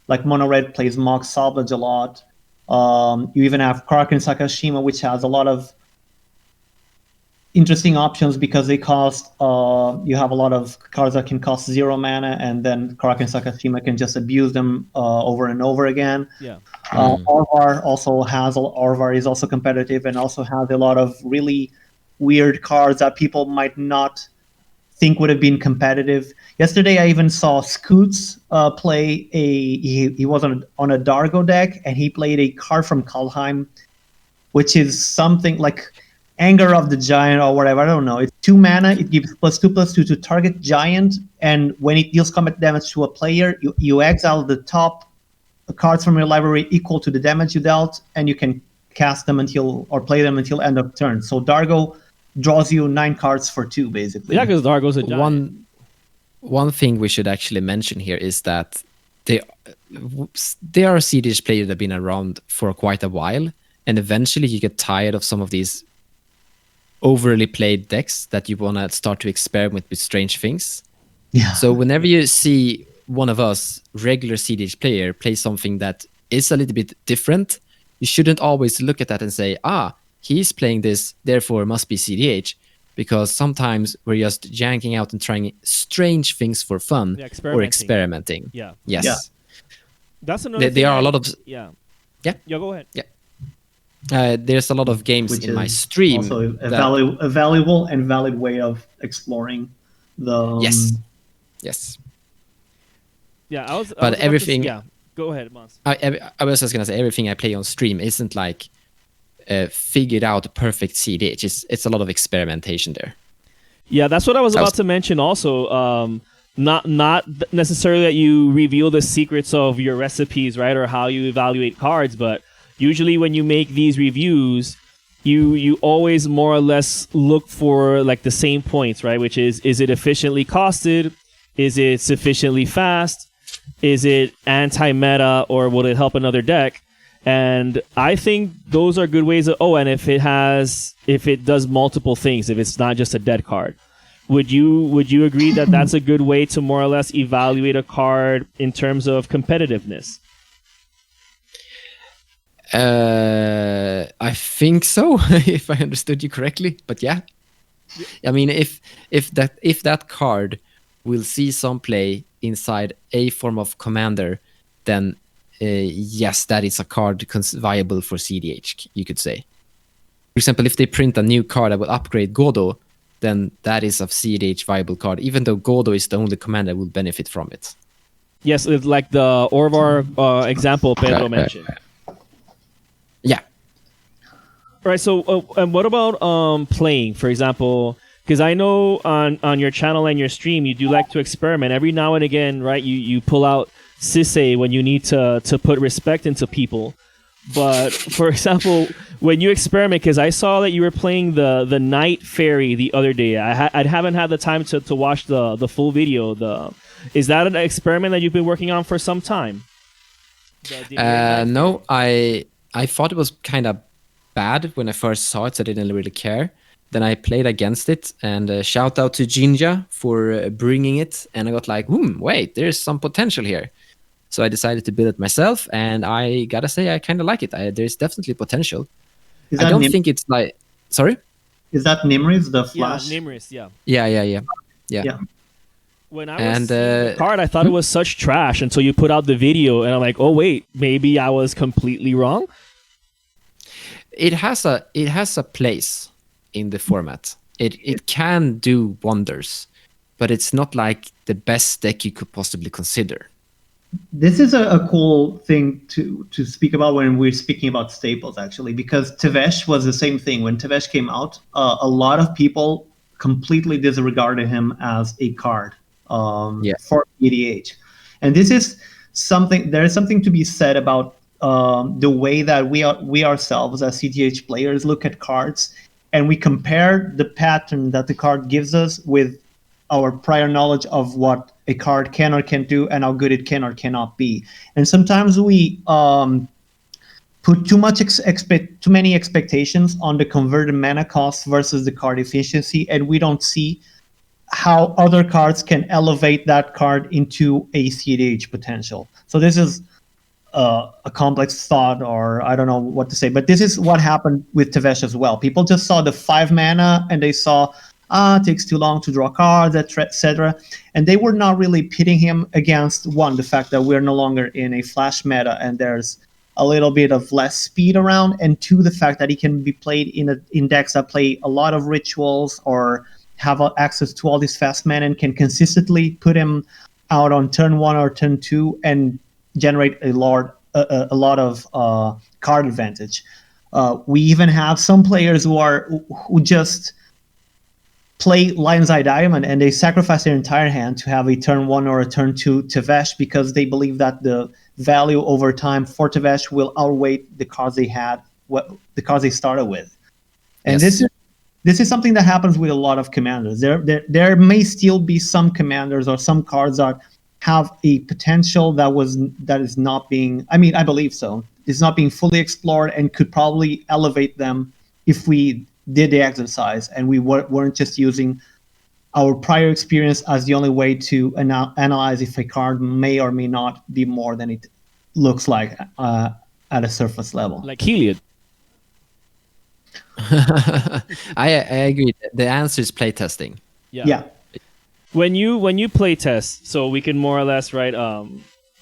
S3: Like Mono Red plays Mox Salvage a lot. You even have Kraken Sakashima, which has a lot of interesting options because they cost. You have a lot of cards that can cost 0 mana, and then Kraken Sakashima can just abuse them over and over again.
S1: Yeah.
S3: Orvar is also competitive and also has a lot of really weird cards that people might not think would have been competitive. Yesterday, I even saw Scoots play he was on a Dargo deck, and he played a card from Kaldheim, which is something like Anger of the Giant or whatever. I don't know. It's 2 mana. It gives +2/+2 to target giant, and when it deals combat damage to a player, you exile the top cards from your library equal to the damage you dealt, and you can cast them or play them until end of turn. So Dargo draws you 9 cards for 2, basically.
S1: Yeah, because Dargo's a giant.
S2: One thing we should actually mention here is that they are cEDH players that have been around for quite a while, and eventually you get tired of some of these overly played decks that you want to start to experiment with strange things.
S3: Yeah.
S2: So whenever you see one of us, regular cEDH player, play something that is a little bit different, you shouldn't always look at that and say, he's playing this, therefore it must be cEDH. Because sometimes we're just yanking out and trying strange things for fun or experimenting.
S1: Yeah.
S2: Yes.
S3: Yeah.
S1: That's another thing.
S2: There are a lot of...
S1: Yeah.
S2: Yeah?
S1: Yeah, go ahead.
S2: Yeah. There's a lot of games in my stream.
S3: Also a valuable and valid way of exploring the...
S2: Yes.
S1: Yeah,
S2: But everything...
S1: go ahead, Mons.
S2: I was just going to say, everything I play on stream isn't like... figured out perfect cEDH. It's a lot of experimentation there.
S1: Yeah, that's what I was about to mention also. Not necessarily that you reveal the secrets of your recipes, right, or how you evaluate cards, but usually when you make these reviews, you always more or less look for like the same points, right, which is it efficiently costed? Is it sufficiently fast? Is it anti-meta, or will it help another deck? And I think those are good ways of, and if it does multiple things, if it's not just a dead card, would you agree that that's a good way to more or less evaluate a card in terms of competitiveness?
S2: I think so, if I understood you correctly. But yeah, I mean, if that card will see some play inside a form of commander, then yes, that is a card viable for cEDH, you could say. For example, if they print a new card that will upgrade Godo, then that is a cEDH viable card, even though Godo is the only commander that will benefit from it.
S1: Yes, it's like the Orvar example Pedro mentioned.
S2: Yeah.
S1: Right. So, and what about playing, for example? Because I know on your channel and your stream, you do like to experiment every now and again, right? You pull out Sisei when you need to put respect into people. But for example, when you experiment, because I saw that you were playing the Night Fairy the other day. I haven't had the time to watch the full video. Is that an experiment that you've been working on for some time?
S2: No, I thought it was kind of bad when I first saw it, so I didn't really care. Then I played against it, and shout out to Jinja for bringing it. And I got like, wait, there's some potential here. So I decided to build it myself, and I gotta say, I kind of like it. There's definitely potential. I don't think it's like... Sorry?
S3: Is that Nimris, the Flash?
S1: Yeah, Nimris, yeah.
S2: Yeah.
S1: When I was seeing the card, I thought it was such trash until you put out the video, and I'm like, oh wait, maybe I was completely wrong.
S2: It has a place in the format. It can do wonders, but it's not like the best deck you could possibly consider.
S3: This is a cool thing to speak about when we're speaking about staples, actually, because Tevesh was the same thing. When Tevesh came out, a lot of people completely disregarded him as a card for cEDH. And this is something, there is something to be said about the way that we ourselves as cEDH players look at cards, and we compare the pattern that the card gives us with our prior knowledge of what a card can or can't do and how good it can or cannot be. And sometimes we put too many expectations on the converted mana cost versus the card efficiency, and we don't see how other cards can elevate that card into a cEDH potential. So this is a complex thought, or I don't know what to say, but this is what happened with Tevesh as well. People just saw the 5 mana and they saw, it takes too long to draw cards, etc. And they were not really pitting him against, one, the fact that we're no longer in a flash meta and there's a little bit of less speed around, and two, the fact that he can be played in decks that play a lot of rituals or have access to all these fast mana and can consistently put him out on turn 1 or turn 2 and generate a lot of card advantage. We even have some players who just play Lion's Eye Diamond and they sacrifice their entire hand to have a turn 1 or a turn 2 Tevesh because they believe that the value over time for Tevesh will outweigh the cards they had, the cards they started with. And
S2: yes.
S3: This is something that happens with a lot of commanders. There may still be some commanders or some cards that have a potential that is not being, I believe so, is not being fully explored and could probably elevate them if we did the exercise and we weren't just using our prior experience as the only way to analyze if a card may or may not be more than it looks like at a surface level.
S1: Like Heliod.
S2: I agree. The answer is playtesting.
S3: Yeah.
S1: When you play test, so we can more or less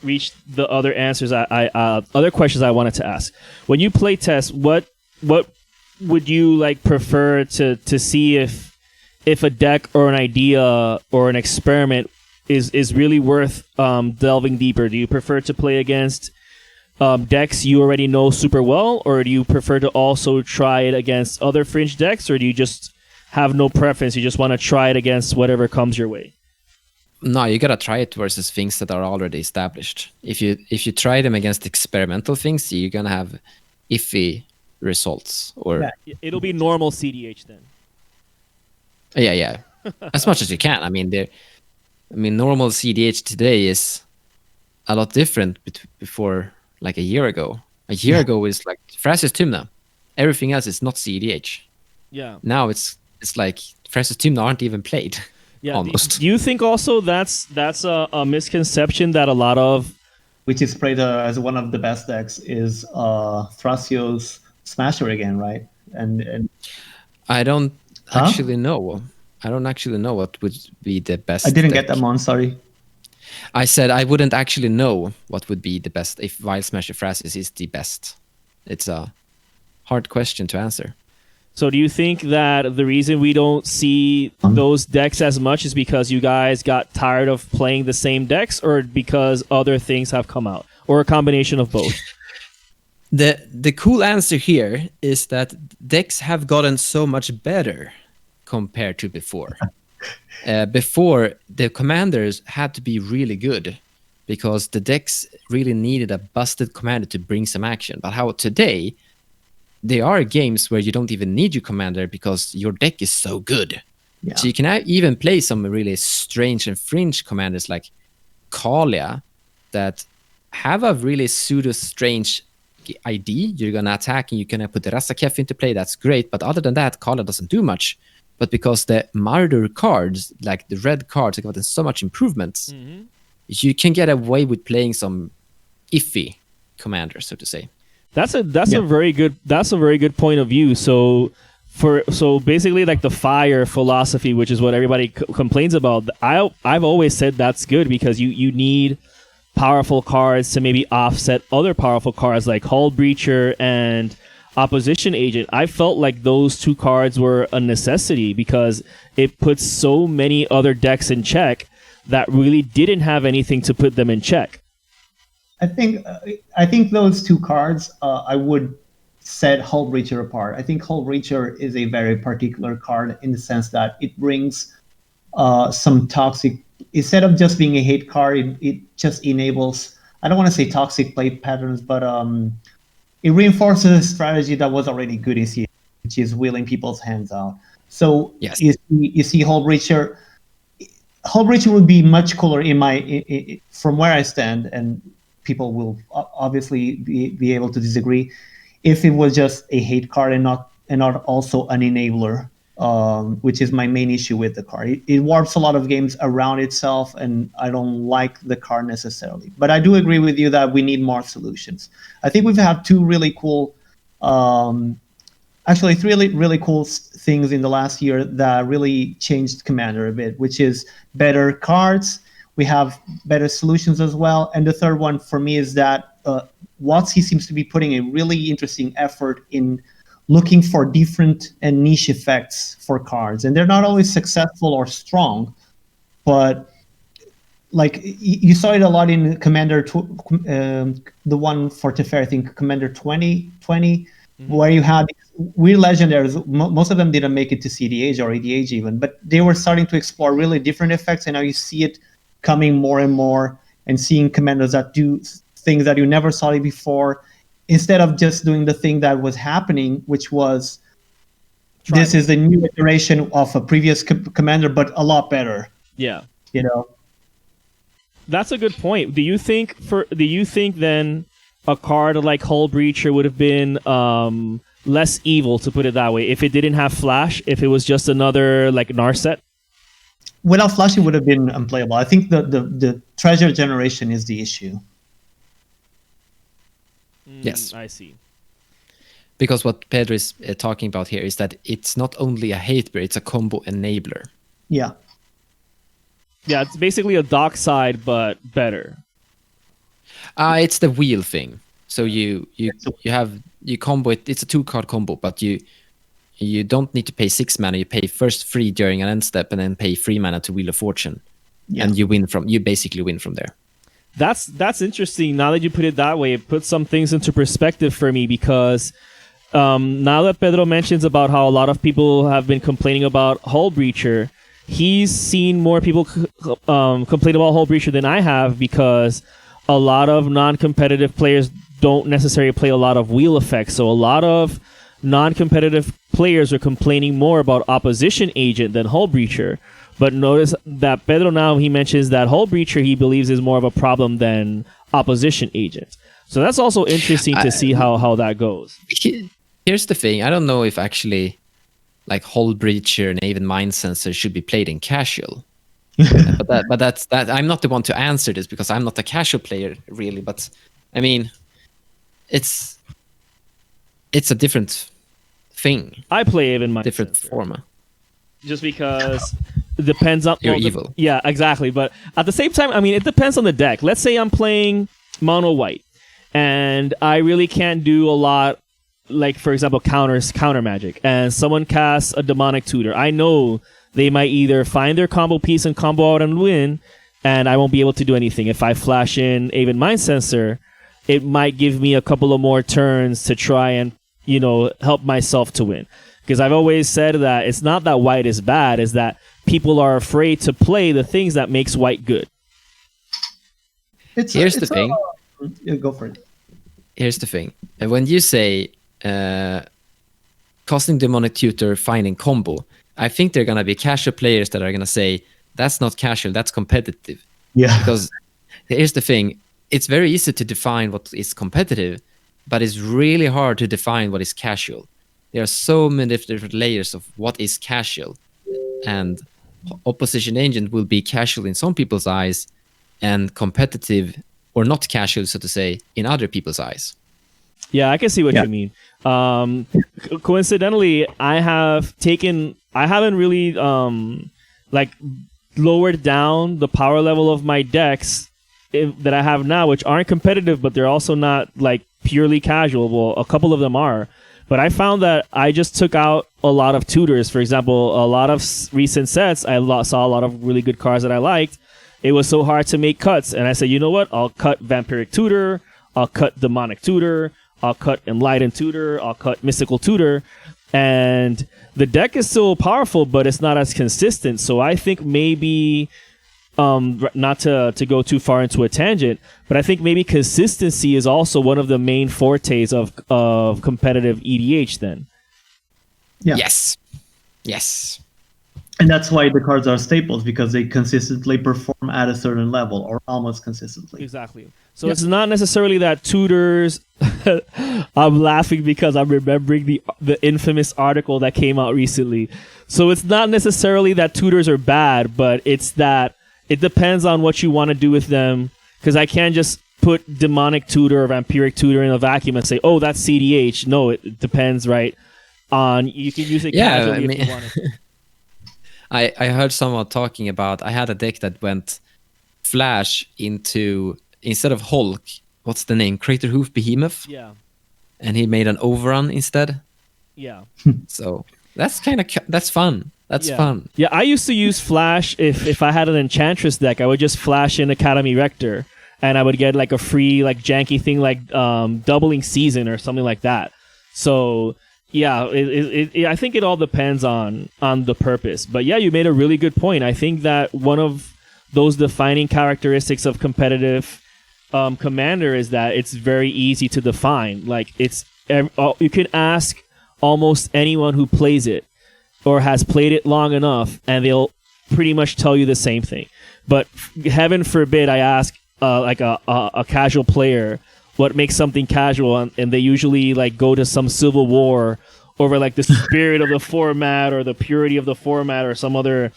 S1: reach the other answers. Other questions I wanted to ask. When you play test, what would you prefer to see if a deck or an idea or an experiment is really worth delving deeper? Do you prefer to play against decks you already know super well, or do you prefer to also try it against other fringe decks, or do you just have no preference, you just want to try it against whatever comes your way?
S2: No, you gotta try it versus things that are already established. If you try them against experimental things, you're gonna have iffy results. Or
S1: it'll be normal cEDH then.
S2: Yeah. As much as you can. Normal cEDH today is a lot different before like a year ago. A year ago is like Fras's Tymna. Everything else is not cEDH.
S1: Yeah.
S2: Now it's like Fras's Tymna aren't even played.
S1: Yeah.
S2: Almost.
S1: Do you think also that's a misconception that a lot of,
S3: which is played as one of the best decks, is Thrasios Smasher again, right? And
S2: I don't actually know. I don't actually know what would be the best.
S3: I didn't
S2: deck.
S3: get that, Mons, sorry.
S2: I said I wouldn't actually know what would be the best if Wild Smasher Thrasis is the best. It's a hard question to answer.
S1: So do you think that the reason we don't see those decks as much is because you guys got tired of playing the same decks, or because other things have come out, or a combination of both?
S2: The cool answer here is that decks have gotten so much better compared to before. Before, the commanders had to be really good because the decks really needed a busted commander to bring some action. But how today, there are games where you don't even need your commander because your deck is so good.
S3: Yeah.
S2: So you can even play some really strange and fringe commanders like Kalia that have a really pseudo-strange ID. You're going to attack and you're going to put the Rasakef into play. That's great. But other than that, Kalia doesn't do much. But because the Martyr cards, like the red cards, have gotten so much improvements, you can get away with playing some iffy commanders, so to say.
S1: That's a very good point of view. So basically, like the fire philosophy, which is what everybody complains about, I've always said that's good because you need powerful cards to maybe offset other powerful cards like Hull Breacher and Opposition Agent. I felt like those two cards were a necessity because it puts so many other decks in check that really didn't have anything to put them in check.
S3: I think those two cards, I would set Hull Breacher apart. I think Hull Breacher is a very particular card in the sense that it brings some toxic. Instead of just being a hate card, it just enables, I don't want to say toxic play patterns, but it reinforces a strategy that was already good in CEDH, which is wheeling people's hands out. So
S2: yes.
S3: you see Hull Breacher. Hull Breacher would be much cooler from where I stand, and people will obviously be able to disagree, if it was just a hate card and not also an enabler, which is my main issue with the card. It warps a lot of games around itself, and I don't like the card necessarily. But I do agree with you that we need more solutions. I think we've had two really cool, actually three really cool things in the last year that really changed Commander a bit, which is better cards. We have better solutions as well. And the third one for me is that WotC seems to be putting a really interesting effort in looking for different and niche effects for cards. And they're not always successful or strong, but like you saw it a lot in Commander, the one for Teferi, I think Commander 2020, where you had weird legendaries. Most of them didn't make it to cEDH or EDH even, but they were starting to explore really different effects. And now you see it coming more and more, and seeing commanders that do things that you never saw it before, instead of just doing the thing that was happening, which was this is the new iteration of a previous commander, but a lot better.
S1: Yeah,
S3: you know,
S1: that's a good point. Do you think then a card like Hull Breacher would have been less evil, to put it that way, if it didn't have Flash, if it was just another like Narset?
S3: Without Flash, it would have been unplayable. I think the treasure generation is the issue.
S2: Yes,
S1: I see.
S2: Because what Pedro is talking about here is that it's not only a hate bear, it's a combo enabler.
S3: Yeah.
S1: Yeah, it's basically a dock side, but better.
S2: It's the wheel thing. So you combo it. It's a 2-card combo, but you don't need to pay 6 mana. You pay first 3 during an end step, and then pay 3 mana to Wheel of Fortune, and you basically win from there.
S1: That's interesting. Now that you put it that way, it puts some things into perspective for me, because now that Pedro mentions about how a lot of people have been complaining about Hull Breacher, he's seen more people complain about Hull Breacher than I have, because a lot of non-competitive players don't necessarily play a lot of wheel effects. So a lot of non-competitive players are complaining more about Opposition Agent than Hull Breacher. But notice that Pedro now, he mentions that Hull Breacher he believes is more of a problem than Opposition Agent. So that's also interesting to see how that goes.
S2: Here's the thing. I don't know if actually like Hull Breacher and even Mind Sensor should be played in casual. but that's I'm not the one to answer this, because I'm not a casual player really. But I mean, it's a different thing.
S1: I play even Mind
S2: different
S1: Sensor.
S2: format.
S1: just because it depends on...
S2: You're evil.
S1: Yeah, exactly. But at the same time, I mean, it depends on the deck. Let's say I'm playing mono white, and I really can't do a lot, like, for example, counter magic, and someone casts a demonic tutor. I know they might either find their combo piece and combo out and win, and I won't be able to do anything. If I flash in Aven Mind Sensor, it might give me a couple of more turns to try and, you know, help myself to win. Because I've always said that it's not that white is bad, it's that people are afraid to play the things that makes white good.
S2: Here's the thing.
S3: Go for it.
S2: Here's the thing. When you say casting demonic tutor, finding combo, I think there are going to be casual players that are going to say, that's not casual, that's competitive.
S3: Yeah.
S2: Because here's the thing. It's very easy to define what is competitive, but it's really hard to define what is casual. There are so many different layers of what is casual. And Opposition Agent will be casual in some people's eyes and competitive or not casual, so to say, in other people's eyes.
S1: Yeah, I can see what you mean. Coincidentally, I haven't really like lowered down the power level of my decks that I have now, which aren't competitive, but they're also not like purely casual. Well, a couple of them are. But I found that I just took out a lot of tutors. For example, a lot of recent sets, I saw a lot of really good cards that I liked. It was so hard to make cuts. And I said, you know what? I'll cut Vampiric Tutor. I'll cut Demonic Tutor. I'll cut Enlightened Tutor. I'll cut Mystical Tutor. And the deck is still powerful, but it's not as consistent. So I think maybe, not to go too far into a tangent, but I think maybe consistency is also one of the main fortes of competitive EDH then.
S3: Yeah.
S2: Yes.
S3: And that's why the cards are staples, because they consistently perform at a certain level, or almost consistently.
S1: Exactly. So it's not necessarily that tutors... I'm laughing because I'm remembering the infamous article that came out recently. So it's not necessarily that tutors are bad, but it's that it depends on what you want to do with them. Because I can't just put Demonic Tutor or Vampiric Tutor in a vacuum and say, oh, that's cEDH. No, it depends, right? You can use it casually if you want to.
S2: I heard someone talking about, I had a deck that went Flash into, instead of Hulk, what's the name? Crater Hoof Behemoth?
S1: Yeah.
S2: And he made an overrun instead?
S1: Yeah.
S2: So that's that's fun. That's fun.
S1: Yeah, I used to use Flash if I had an Enchantress deck. I would just flash in Academy Rector, and I would get like a free like janky thing like Doubling Season or something like that. So... yeah, I think it all depends on the purpose. But yeah, you made a really good point. I think that one of those defining characteristics of competitive Commander is that it's very easy to define. Like you can ask almost anyone who plays it or has played it long enough, and they'll pretty much tell you the same thing. But heaven forbid I ask like a casual player what makes something casual, and they usually like go to some civil war over like the spirit of the format or the purity of the format or some other,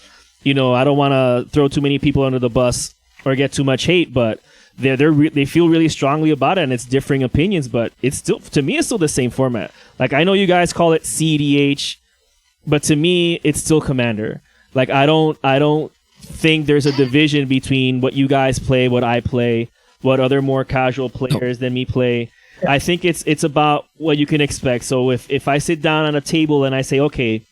S1: I don't want to throw too many people under the bus or get too much hate, but they feel really strongly about it, and it's differing opinions, but it's still, to me, it's still the same format. Like, I know you guys call it cEDH, but to me, it's still Commander. Like, I don't think there's a division between what you guys play, what I play, what other more casual players than me play. I think it's about what you can expect. So if I sit down on a table and I say, okay,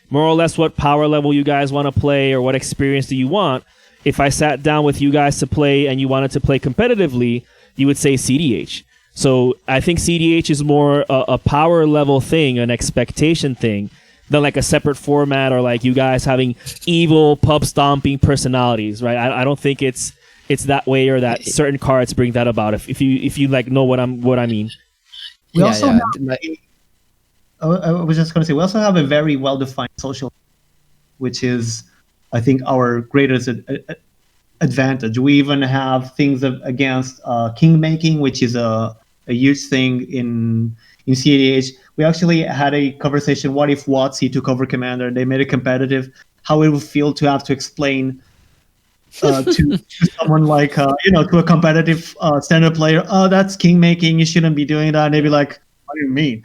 S1: more or less what power level you guys want to play or what experience do you want, if I sat down with you guys to play and you wanted to play competitively, you would say cEDH. So I think cEDH is more a power level thing, an expectation thing, than like a separate format or like you guys having evil pub stomping personalities, right? I don't think it's that way, or that certain cards bring that about. If you like know what I mean.
S3: I was just going to say, we also have a very well defined social, which is, I think, our greatest advantage. We even have things against king making, which is a huge thing in cEDH. We actually had a conversation. What if WotC took over Commander and they made it competitive? How it would feel to have to explain to someone like to a competitive standard player, oh, that's king making, you shouldn't be doing that, and they'd be like, what do you mean?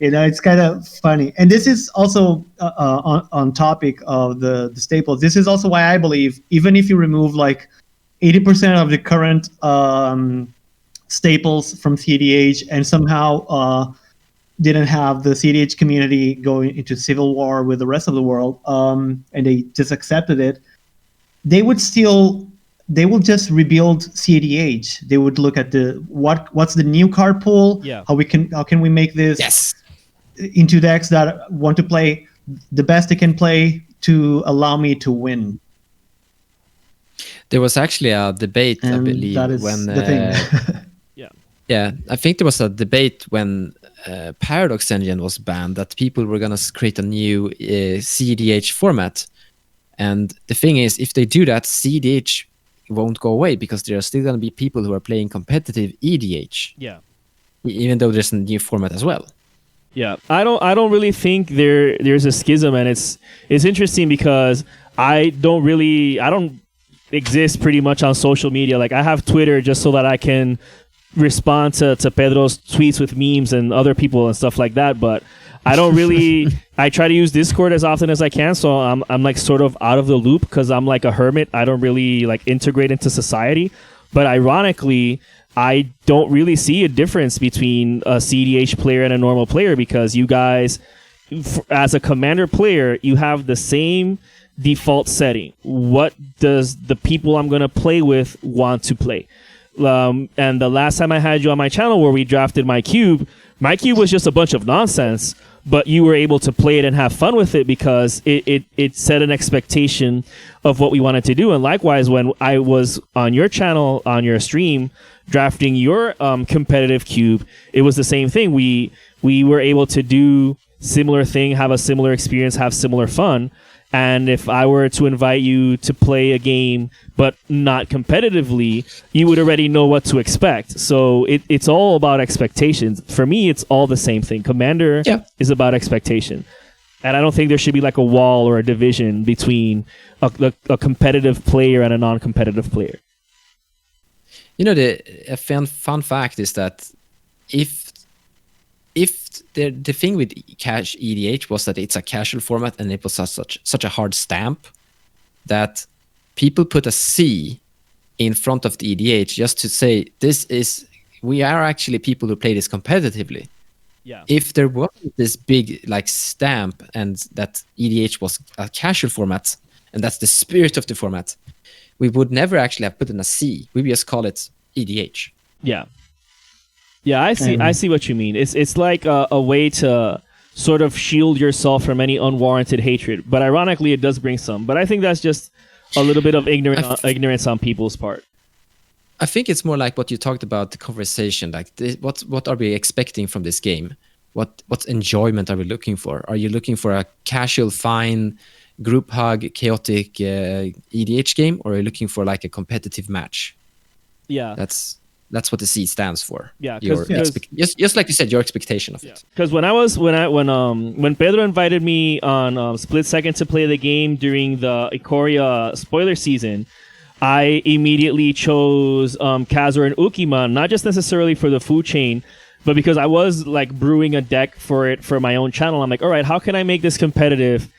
S3: It's kind of funny. And this is also on topic of the staples. This is also why I believe even if you remove like 80% of the current staples from cEDH and somehow didn't have the cEDH community going into civil war with the rest of the world, and they just accepted it, they will just rebuild cEDH. They would look at what's the new card pool, how can we make this into decks that want to play the best they can play to allow me to win.
S2: There was actually a debate,
S3: and
S2: I believe,
S3: that is
S2: when
S3: the thing.
S2: yeah, I think there was a debate when Paradox Engine was banned that people were going to create a new cEDH format. And the thing is, if they do that, cEDH won't go away because there are still going to be people who are playing competitive EDH.
S1: Yeah.
S2: Even though there's a new format as well.
S1: Yeah, I don't really think there's a schism, and it's interesting because I don't exist pretty much on social media. Like I have Twitter just so that I can respond to Pedro's tweets with memes and other people and stuff like that, but I don't really I try to use Discord as often as I can, so I'm like sort of out of the loop because I'm like a hermit. I don't really like integrate into society, but ironically I don't really see a difference between a cEDH player and a normal player because you guys, as a Commander player, you have the same default setting. What does the people I'm going to play with want to play? And the last time I had you on my channel where we drafted my cube was just a bunch of nonsense, but you were able to play it and have fun with it because it set an expectation of what we wanted to do. And likewise, when I was on your channel, on your stream, drafting your competitive cube, it was the same thing. We were able to do similar thing, have a similar experience, have similar fun. And if I were to invite you to play a game, but not competitively, you would already know what to expect. So it's all about expectations. For me, it's all the same thing. Commander is about expectation. And I don't think there should be like a wall or a division between a competitive player and a non-competitive player.
S2: You know, a fun fact is that if the thing with Cash EDH was that it's a casual format and it was such a hard stamp that people put a C in front of the EDH just to say we are actually people who play this competitively.
S1: Yeah.
S2: If there wasn't this big like stamp and that EDH was a casual format and that's the spirit of the format, we would never actually have put in a C. We would just call it EDH.
S1: Yeah. Yeah, I see what you mean. It's like a way to sort of shield yourself from any unwarranted hatred. But ironically, it does bring some. But I think that's just a little bit of ignorance on people's part.
S2: I think it's more like what you talked about, the conversation. Like, what are we expecting from this game? What enjoyment are we looking for? Are you looking for a casual, fine, group hug, chaotic EDH game? Or are you looking for like a competitive match?
S1: Yeah.
S2: That's what the C stands for.
S1: Yeah,
S2: just like you said, your expectation of it.
S1: Because when Pedro invited me on Split Second to play the game during the Ikoria spoiler season, I immediately chose Kazur and Ukima, not just necessarily for the food chain, but because I was like brewing a deck for it for my own channel. I'm like, all right, how can I make this competitive?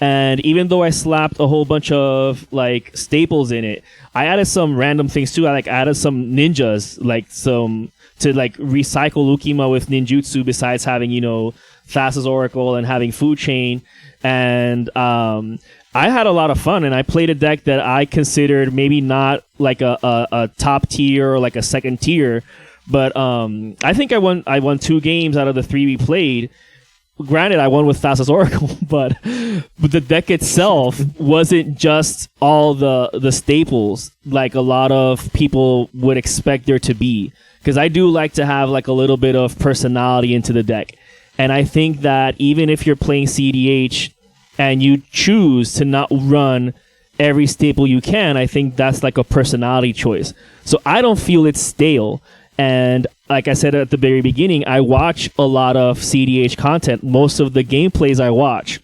S1: And even though I slapped a whole bunch of like staples in it, I added some random things too. I like added some ninjas, like some to like recycle Ukima with ninjutsu. Besides having Thassa's Oracle and having food chain, and I had a lot of fun. And I played a deck that I considered maybe not like a top tier or like a second tier, but I think I won 2 games out of the 3 we played. Granted, I won with Thassa's Oracle, but the deck itself wasn't just all the staples like a lot of people would expect there to be. Because I do like to have like a little bit of personality into the deck. And I think that even if you're playing cEDH and you choose to not run every staple you can, I think that's like a personality choice. So I don't feel it's stale. And like I said at the very beginning, I watch a lot of cEDH content. Most of the gameplays I watch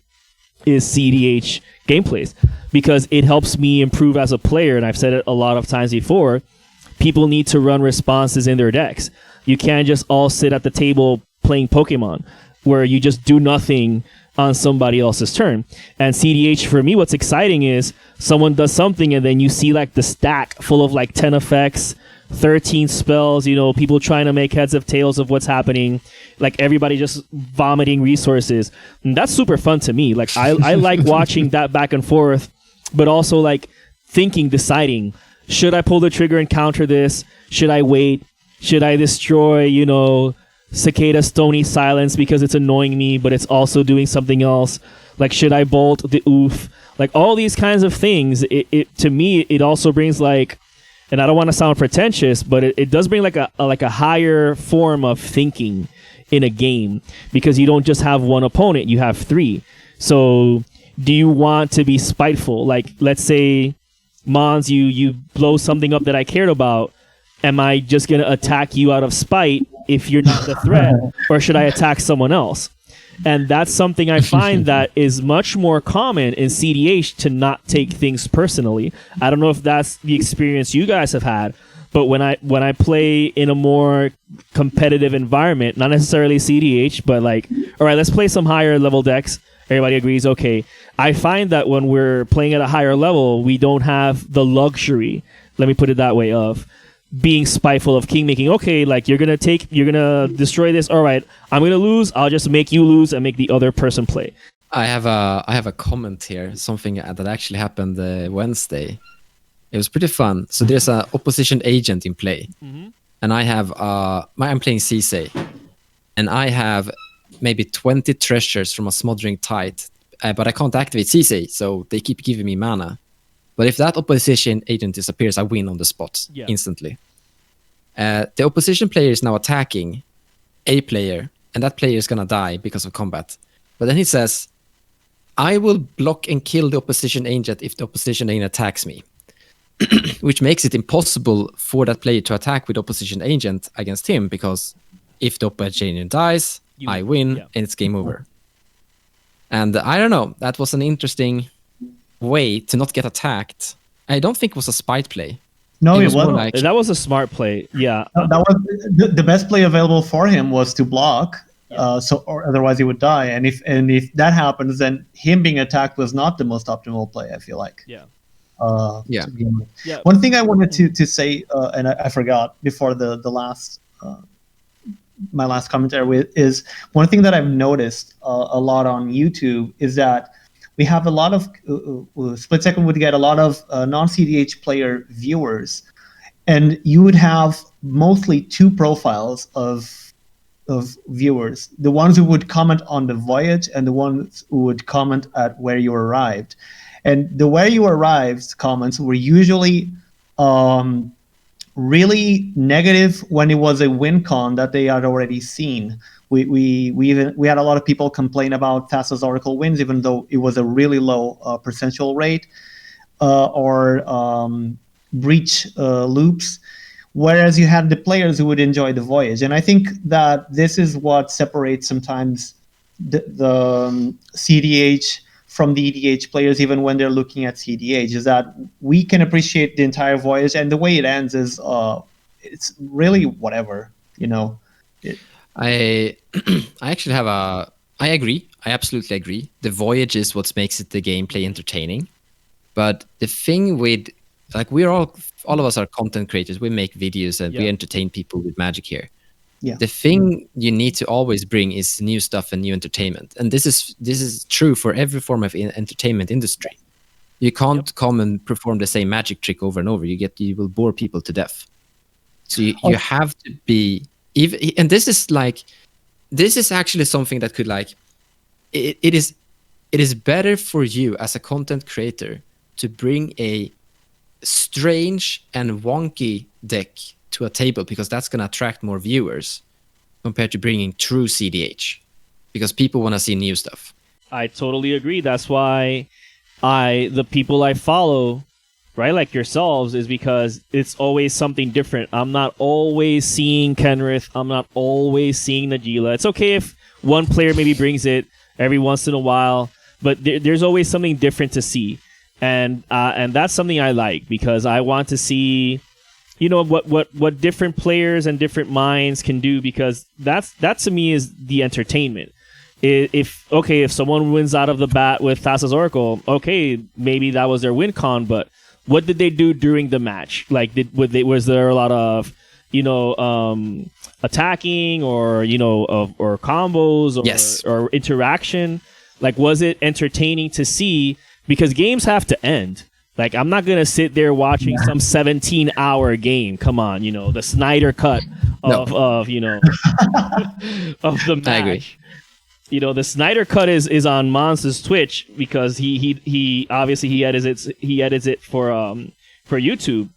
S1: is cEDH gameplays because it helps me improve as a player. And I've said it a lot of times before. People need to run responses in their decks. You can't just all sit at the table playing Pokemon, where you just do nothing on somebody else's turn. And cEDH, for me, what's exciting is someone does something and then you see like the stack full of like 10 effects, 13 spells, you know, people trying to make heads of tails of what's happening, like everybody just vomiting resources. And that's super fun to me. Like I like watching that back and forth, but also like thinking, deciding, should I pull the trigger and counter this? Should I wait? Should I destroy, you know, Cicada Stony Silence because it's annoying me, but it's also doing something else? Like, should I bolt the oof? Like, all these kinds of things, it to me, it also brings like, and I don't want to sound pretentious, but it does bring like a higher form of thinking in a game, because you don't just have one opponent, you have three. So do you want to be spiteful? Like, let's say, Mons, you blow something up that I cared about. Am I just going to attack you out of spite if you're not the threat, or should I attack someone else? And that's something I find that is much more common in cEDH, to not take things personally. I don't know if that's the experience you guys have had, but when I play in a more competitive environment, not necessarily cEDH, but like, all right, let's play some higher level decks. Everybody agrees, okay. I find that when we're playing at a higher level, we don't have the luxury, let me put it that way, of being spiteful, of king making. Okay, like you're gonna destroy this. All right, I'm gonna lose. I'll just make you lose and make the other person play.
S2: I have a comment here, something that actually happened Wednesday. It was pretty fun. So there's an opposition agent in play, and I have I'm playing CC, and I have maybe 20 treasures from a Smothering Tide, but I can't activate CC, so they keep giving me mana. But if that opposition agent disappears, I win on the spot instantly. The opposition player is now attacking a player, and that player is going to die because of combat. But then he says, I will block and kill the opposition agent if the opposition agent attacks me. Which makes it impossible for that player to attack with the opposition agent against him, because if the opposition agent dies, I win, and it's game over. And I don't know, that was an interesting way to not get attacked. I don't think it was a spite play.
S3: No, it wasn't.
S1: Like, that was a smart play. Yeah,
S3: that was the best play available for him was to block. Or otherwise he would die. And if that happens, then him being attacked was not the most optimal play, I feel like. One thing I wanted to say, and I forgot before the last my last commentary is one thing that I've noticed a lot on YouTube is that we have a lot of Split Second would get a lot of non-cEDH player viewers, and you would have mostly two profiles of viewers: the ones who would comment on the voyage and the ones who would comment at where you arrived. And the where you arrived comments were usually really negative when it was a win con that they had already seen. We had a lot of people complain about fastest Oracle wins, even though it was a really low percentual rate, or breach loops. Whereas you had the players who would enjoy the voyage, and I think that this is what separates sometimes the cEDH from the EDH players, even when they're looking at cEDH, is that we can appreciate the entire voyage, and the way it ends is it's really whatever, you know.
S2: I actually have I agree. I absolutely agree. The voyage is what makes it the gameplay entertaining. But the thing with, like, all of us are content creators. We make videos and we entertain people with Magic here. Yeah. The thing you need to always bring is new stuff and new entertainment. And this is true for every form of entertainment industry. You can't come and perform the same magic trick over and over. You will bore people to death. So you have to be, and this is actually something that could, like, it is better for you as a content creator to bring a strange and wonky deck to a table, because that's going to attract more viewers compared to bringing true cEDH, because people want to see new stuff.
S1: I totally agree. That's why the people I follow, right, like yourselves, is because it's always something different. I'm not always seeing Kenrith. I'm not always seeing Najila. It's okay if one player maybe brings it every once in a while, but there's always something different to see. And that's something I like, because I want to see what different players and different minds can do, because that to me is the entertainment. If someone wins out of the bat with Thassa's Oracle, okay, maybe that was their win con, but what did they do during the match? Like, was there a lot of attacking or or combos or
S2: Yes.
S1: or interaction? Like, was it entertaining to see? Because games have to end. Like, I'm not gonna sit there watching some 17-hour game. Come on, the Snyder cut of of the match.
S2: I agree.
S1: The Snyder cut is on Mons' Twitch, because he obviously edits it for YouTube,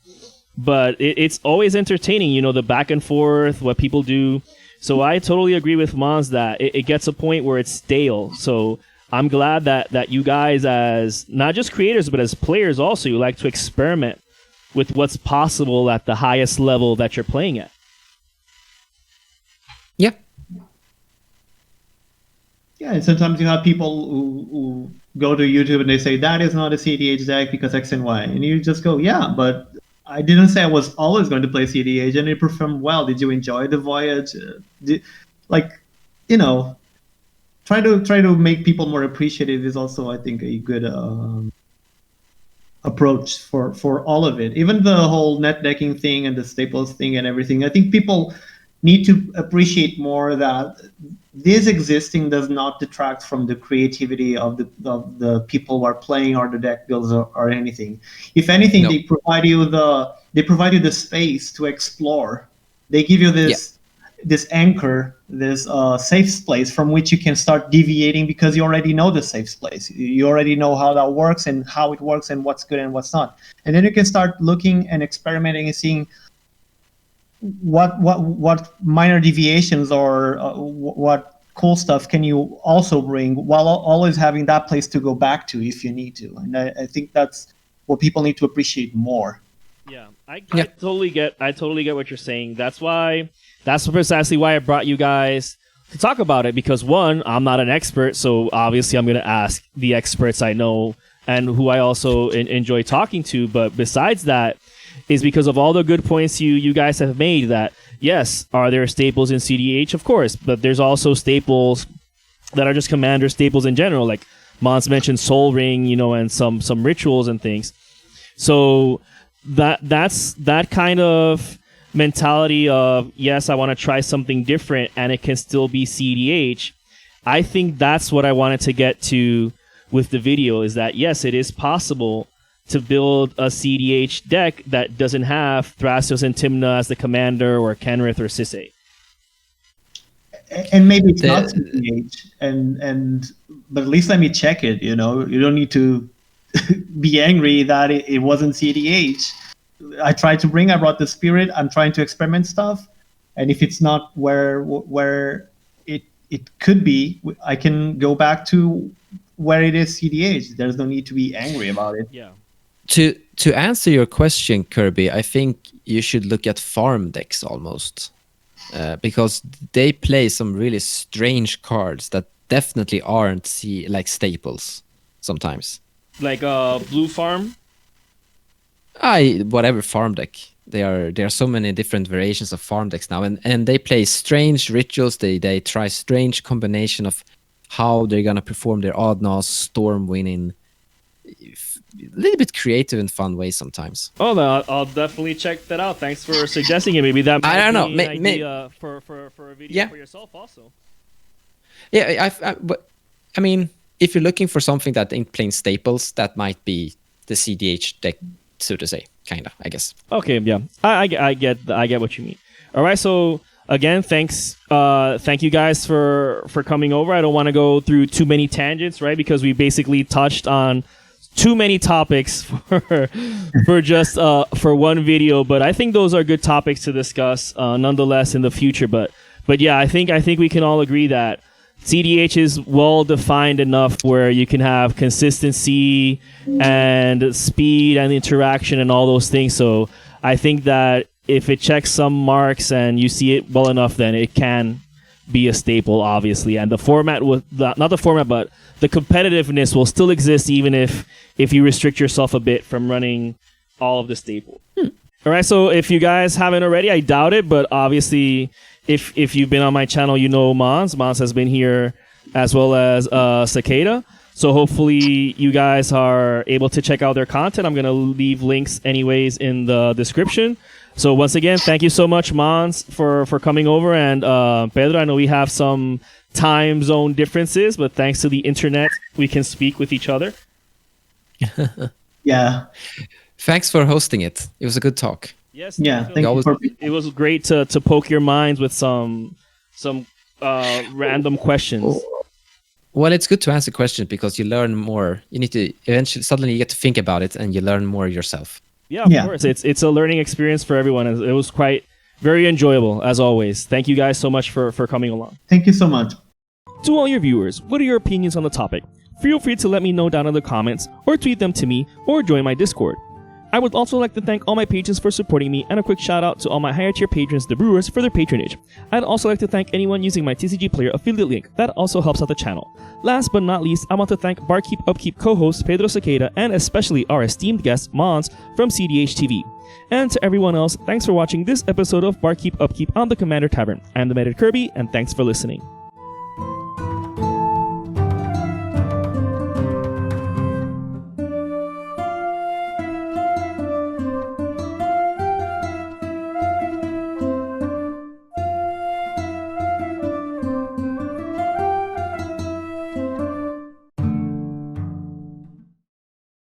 S1: but it's always entertaining. The back and forth, what people do. So I totally agree with Mons that it gets a point where it's stale. So I'm glad that you guys, as not just creators but as players also, you like to experiment with what's possible at the highest level that you're playing at.
S2: Yeah.
S3: Yeah, and sometimes you have people who go to YouTube and they say, that is not a cEDH deck because X and Y. And you just go, yeah, but I didn't say I was always going to play cEDH, and it performed well. Did you enjoy the voyage? Try to make people more appreciative is also, I think, a good approach for all of it. Even the whole net decking thing and the staples thing and everything. I think people need to appreciate more that this existing does not detract from the creativity of the people who are playing, or the deck builds, or anything. If anything, they provide you the space to explore. They give you this anchor, this safe place from which you can start deviating, because you already know the safe place. You already know how that works and how it works and what's good and what's not. And then you can start looking and experimenting and seeing what minor deviations or what cool stuff can you also bring, while always having that place to go back to if you need to. And I think that's what people need to appreciate more.
S1: Yeah, I totally get what you're saying. That's precisely why I brought you guys to talk about it, because one, I'm not an expert, so obviously I'm going to ask the experts I know and who I also enjoy talking to. But besides that, is because of all the good points you guys have made, that yes, are there staples in cEDH? Of course, but there's also staples that are just Commander staples in general, like Mons mentioned Soul Ring, and some rituals and things. So that's that kind of mentality of, yes, I want to try something different and it can still be cEDH. I think that's what I wanted to get to with the video, is that yes, it is possible to build a cEDH deck that doesn't have Thrasios and Tymna as the commander, or Kenrith or Sisay.
S3: And maybe it's not cEDH, but at least let me check it. You don't need to be angry that it wasn't cEDH. I brought the spirit. I'm trying to experiment stuff, and if it's not where it could be, I can go back to where it is cEDH. There's no need to be angry about it.
S1: Yeah.
S2: To answer your question, Kirby, I think you should look at farm decks almost, because they play some really strange cards that definitely aren't like staples sometimes.
S1: Like blue farm?
S2: Whatever farm deck. There are so many different variations of farm decks now, and they play strange rituals. They try strange combination of how they're gonna perform their Oddnos, storm winning. A little bit creative and fun way sometimes.
S1: Oh, I'll definitely check that out. Thanks for suggesting it. Maybe that might be an idea for a video for yourself also.
S2: Yeah, but I mean, if you're looking for something that ain't plain staples, that might be the cEDH deck, so to say, kind of, I guess.
S1: Okay, yeah, I get what you mean. All right, so again, thank you guys for coming over. I don't want to go through too many tangents, right? Because we basically touched on too many topics for just for one video, but I think those are good topics to discuss nonetheless in the future. But yeah, I think we can all agree that cEDH is well defined enough where you can have consistency and speed and interaction and all those things. So I think that if it checks some marks and you see it well enough, then it can be a staple, obviously. And the format not the format, but the competitiveness will still exist, even if you restrict yourself a bit from running all of the staples. All right, so if you guys haven't already, I doubt it, but obviously, if you've been on my channel, you know Mons. Mons has been here as well as Cicada. So hopefully you guys are able to check out their content. I'm going to leave links anyways in the description. So once again, thank you so much, Mons, for coming over. And Pedro, I know we have some time zone differences, but thanks to the internet, we can speak with each other.
S3: Yeah.
S2: Thanks for hosting it. It was a good talk.
S1: Yes.
S3: Yeah.
S1: Thank
S3: you.
S1: It was great to poke your minds with some random questions.
S2: Well, it's good to answer questions because you learn more. You need to suddenly you get to think about it and you learn more yourself.
S1: Yeah, of course. It's a learning experience for everyone. It was very enjoyable as always. Thank you guys so much for coming along.
S3: Thank you so much.
S1: To all your viewers, what are your opinions on the topic? Feel free to let me know down in the comments or tweet them to me or join my Discord. I would also like to thank all my patrons for supporting me, and a quick shout out to all my higher tier patrons, the Brewers, for their patronage. I'd also like to thank anyone using my TCG Player affiliate link. That also helps out the channel. Last but not least, I want to thank Barkeep Upkeep co-host Pedro Sequeira and especially our esteemed guest Mons from cEDH TV. And to everyone else, thanks for watching this episode of Barkeep Upkeep on the Commander Tavern. I'm Demented Kirby, and thanks for listening.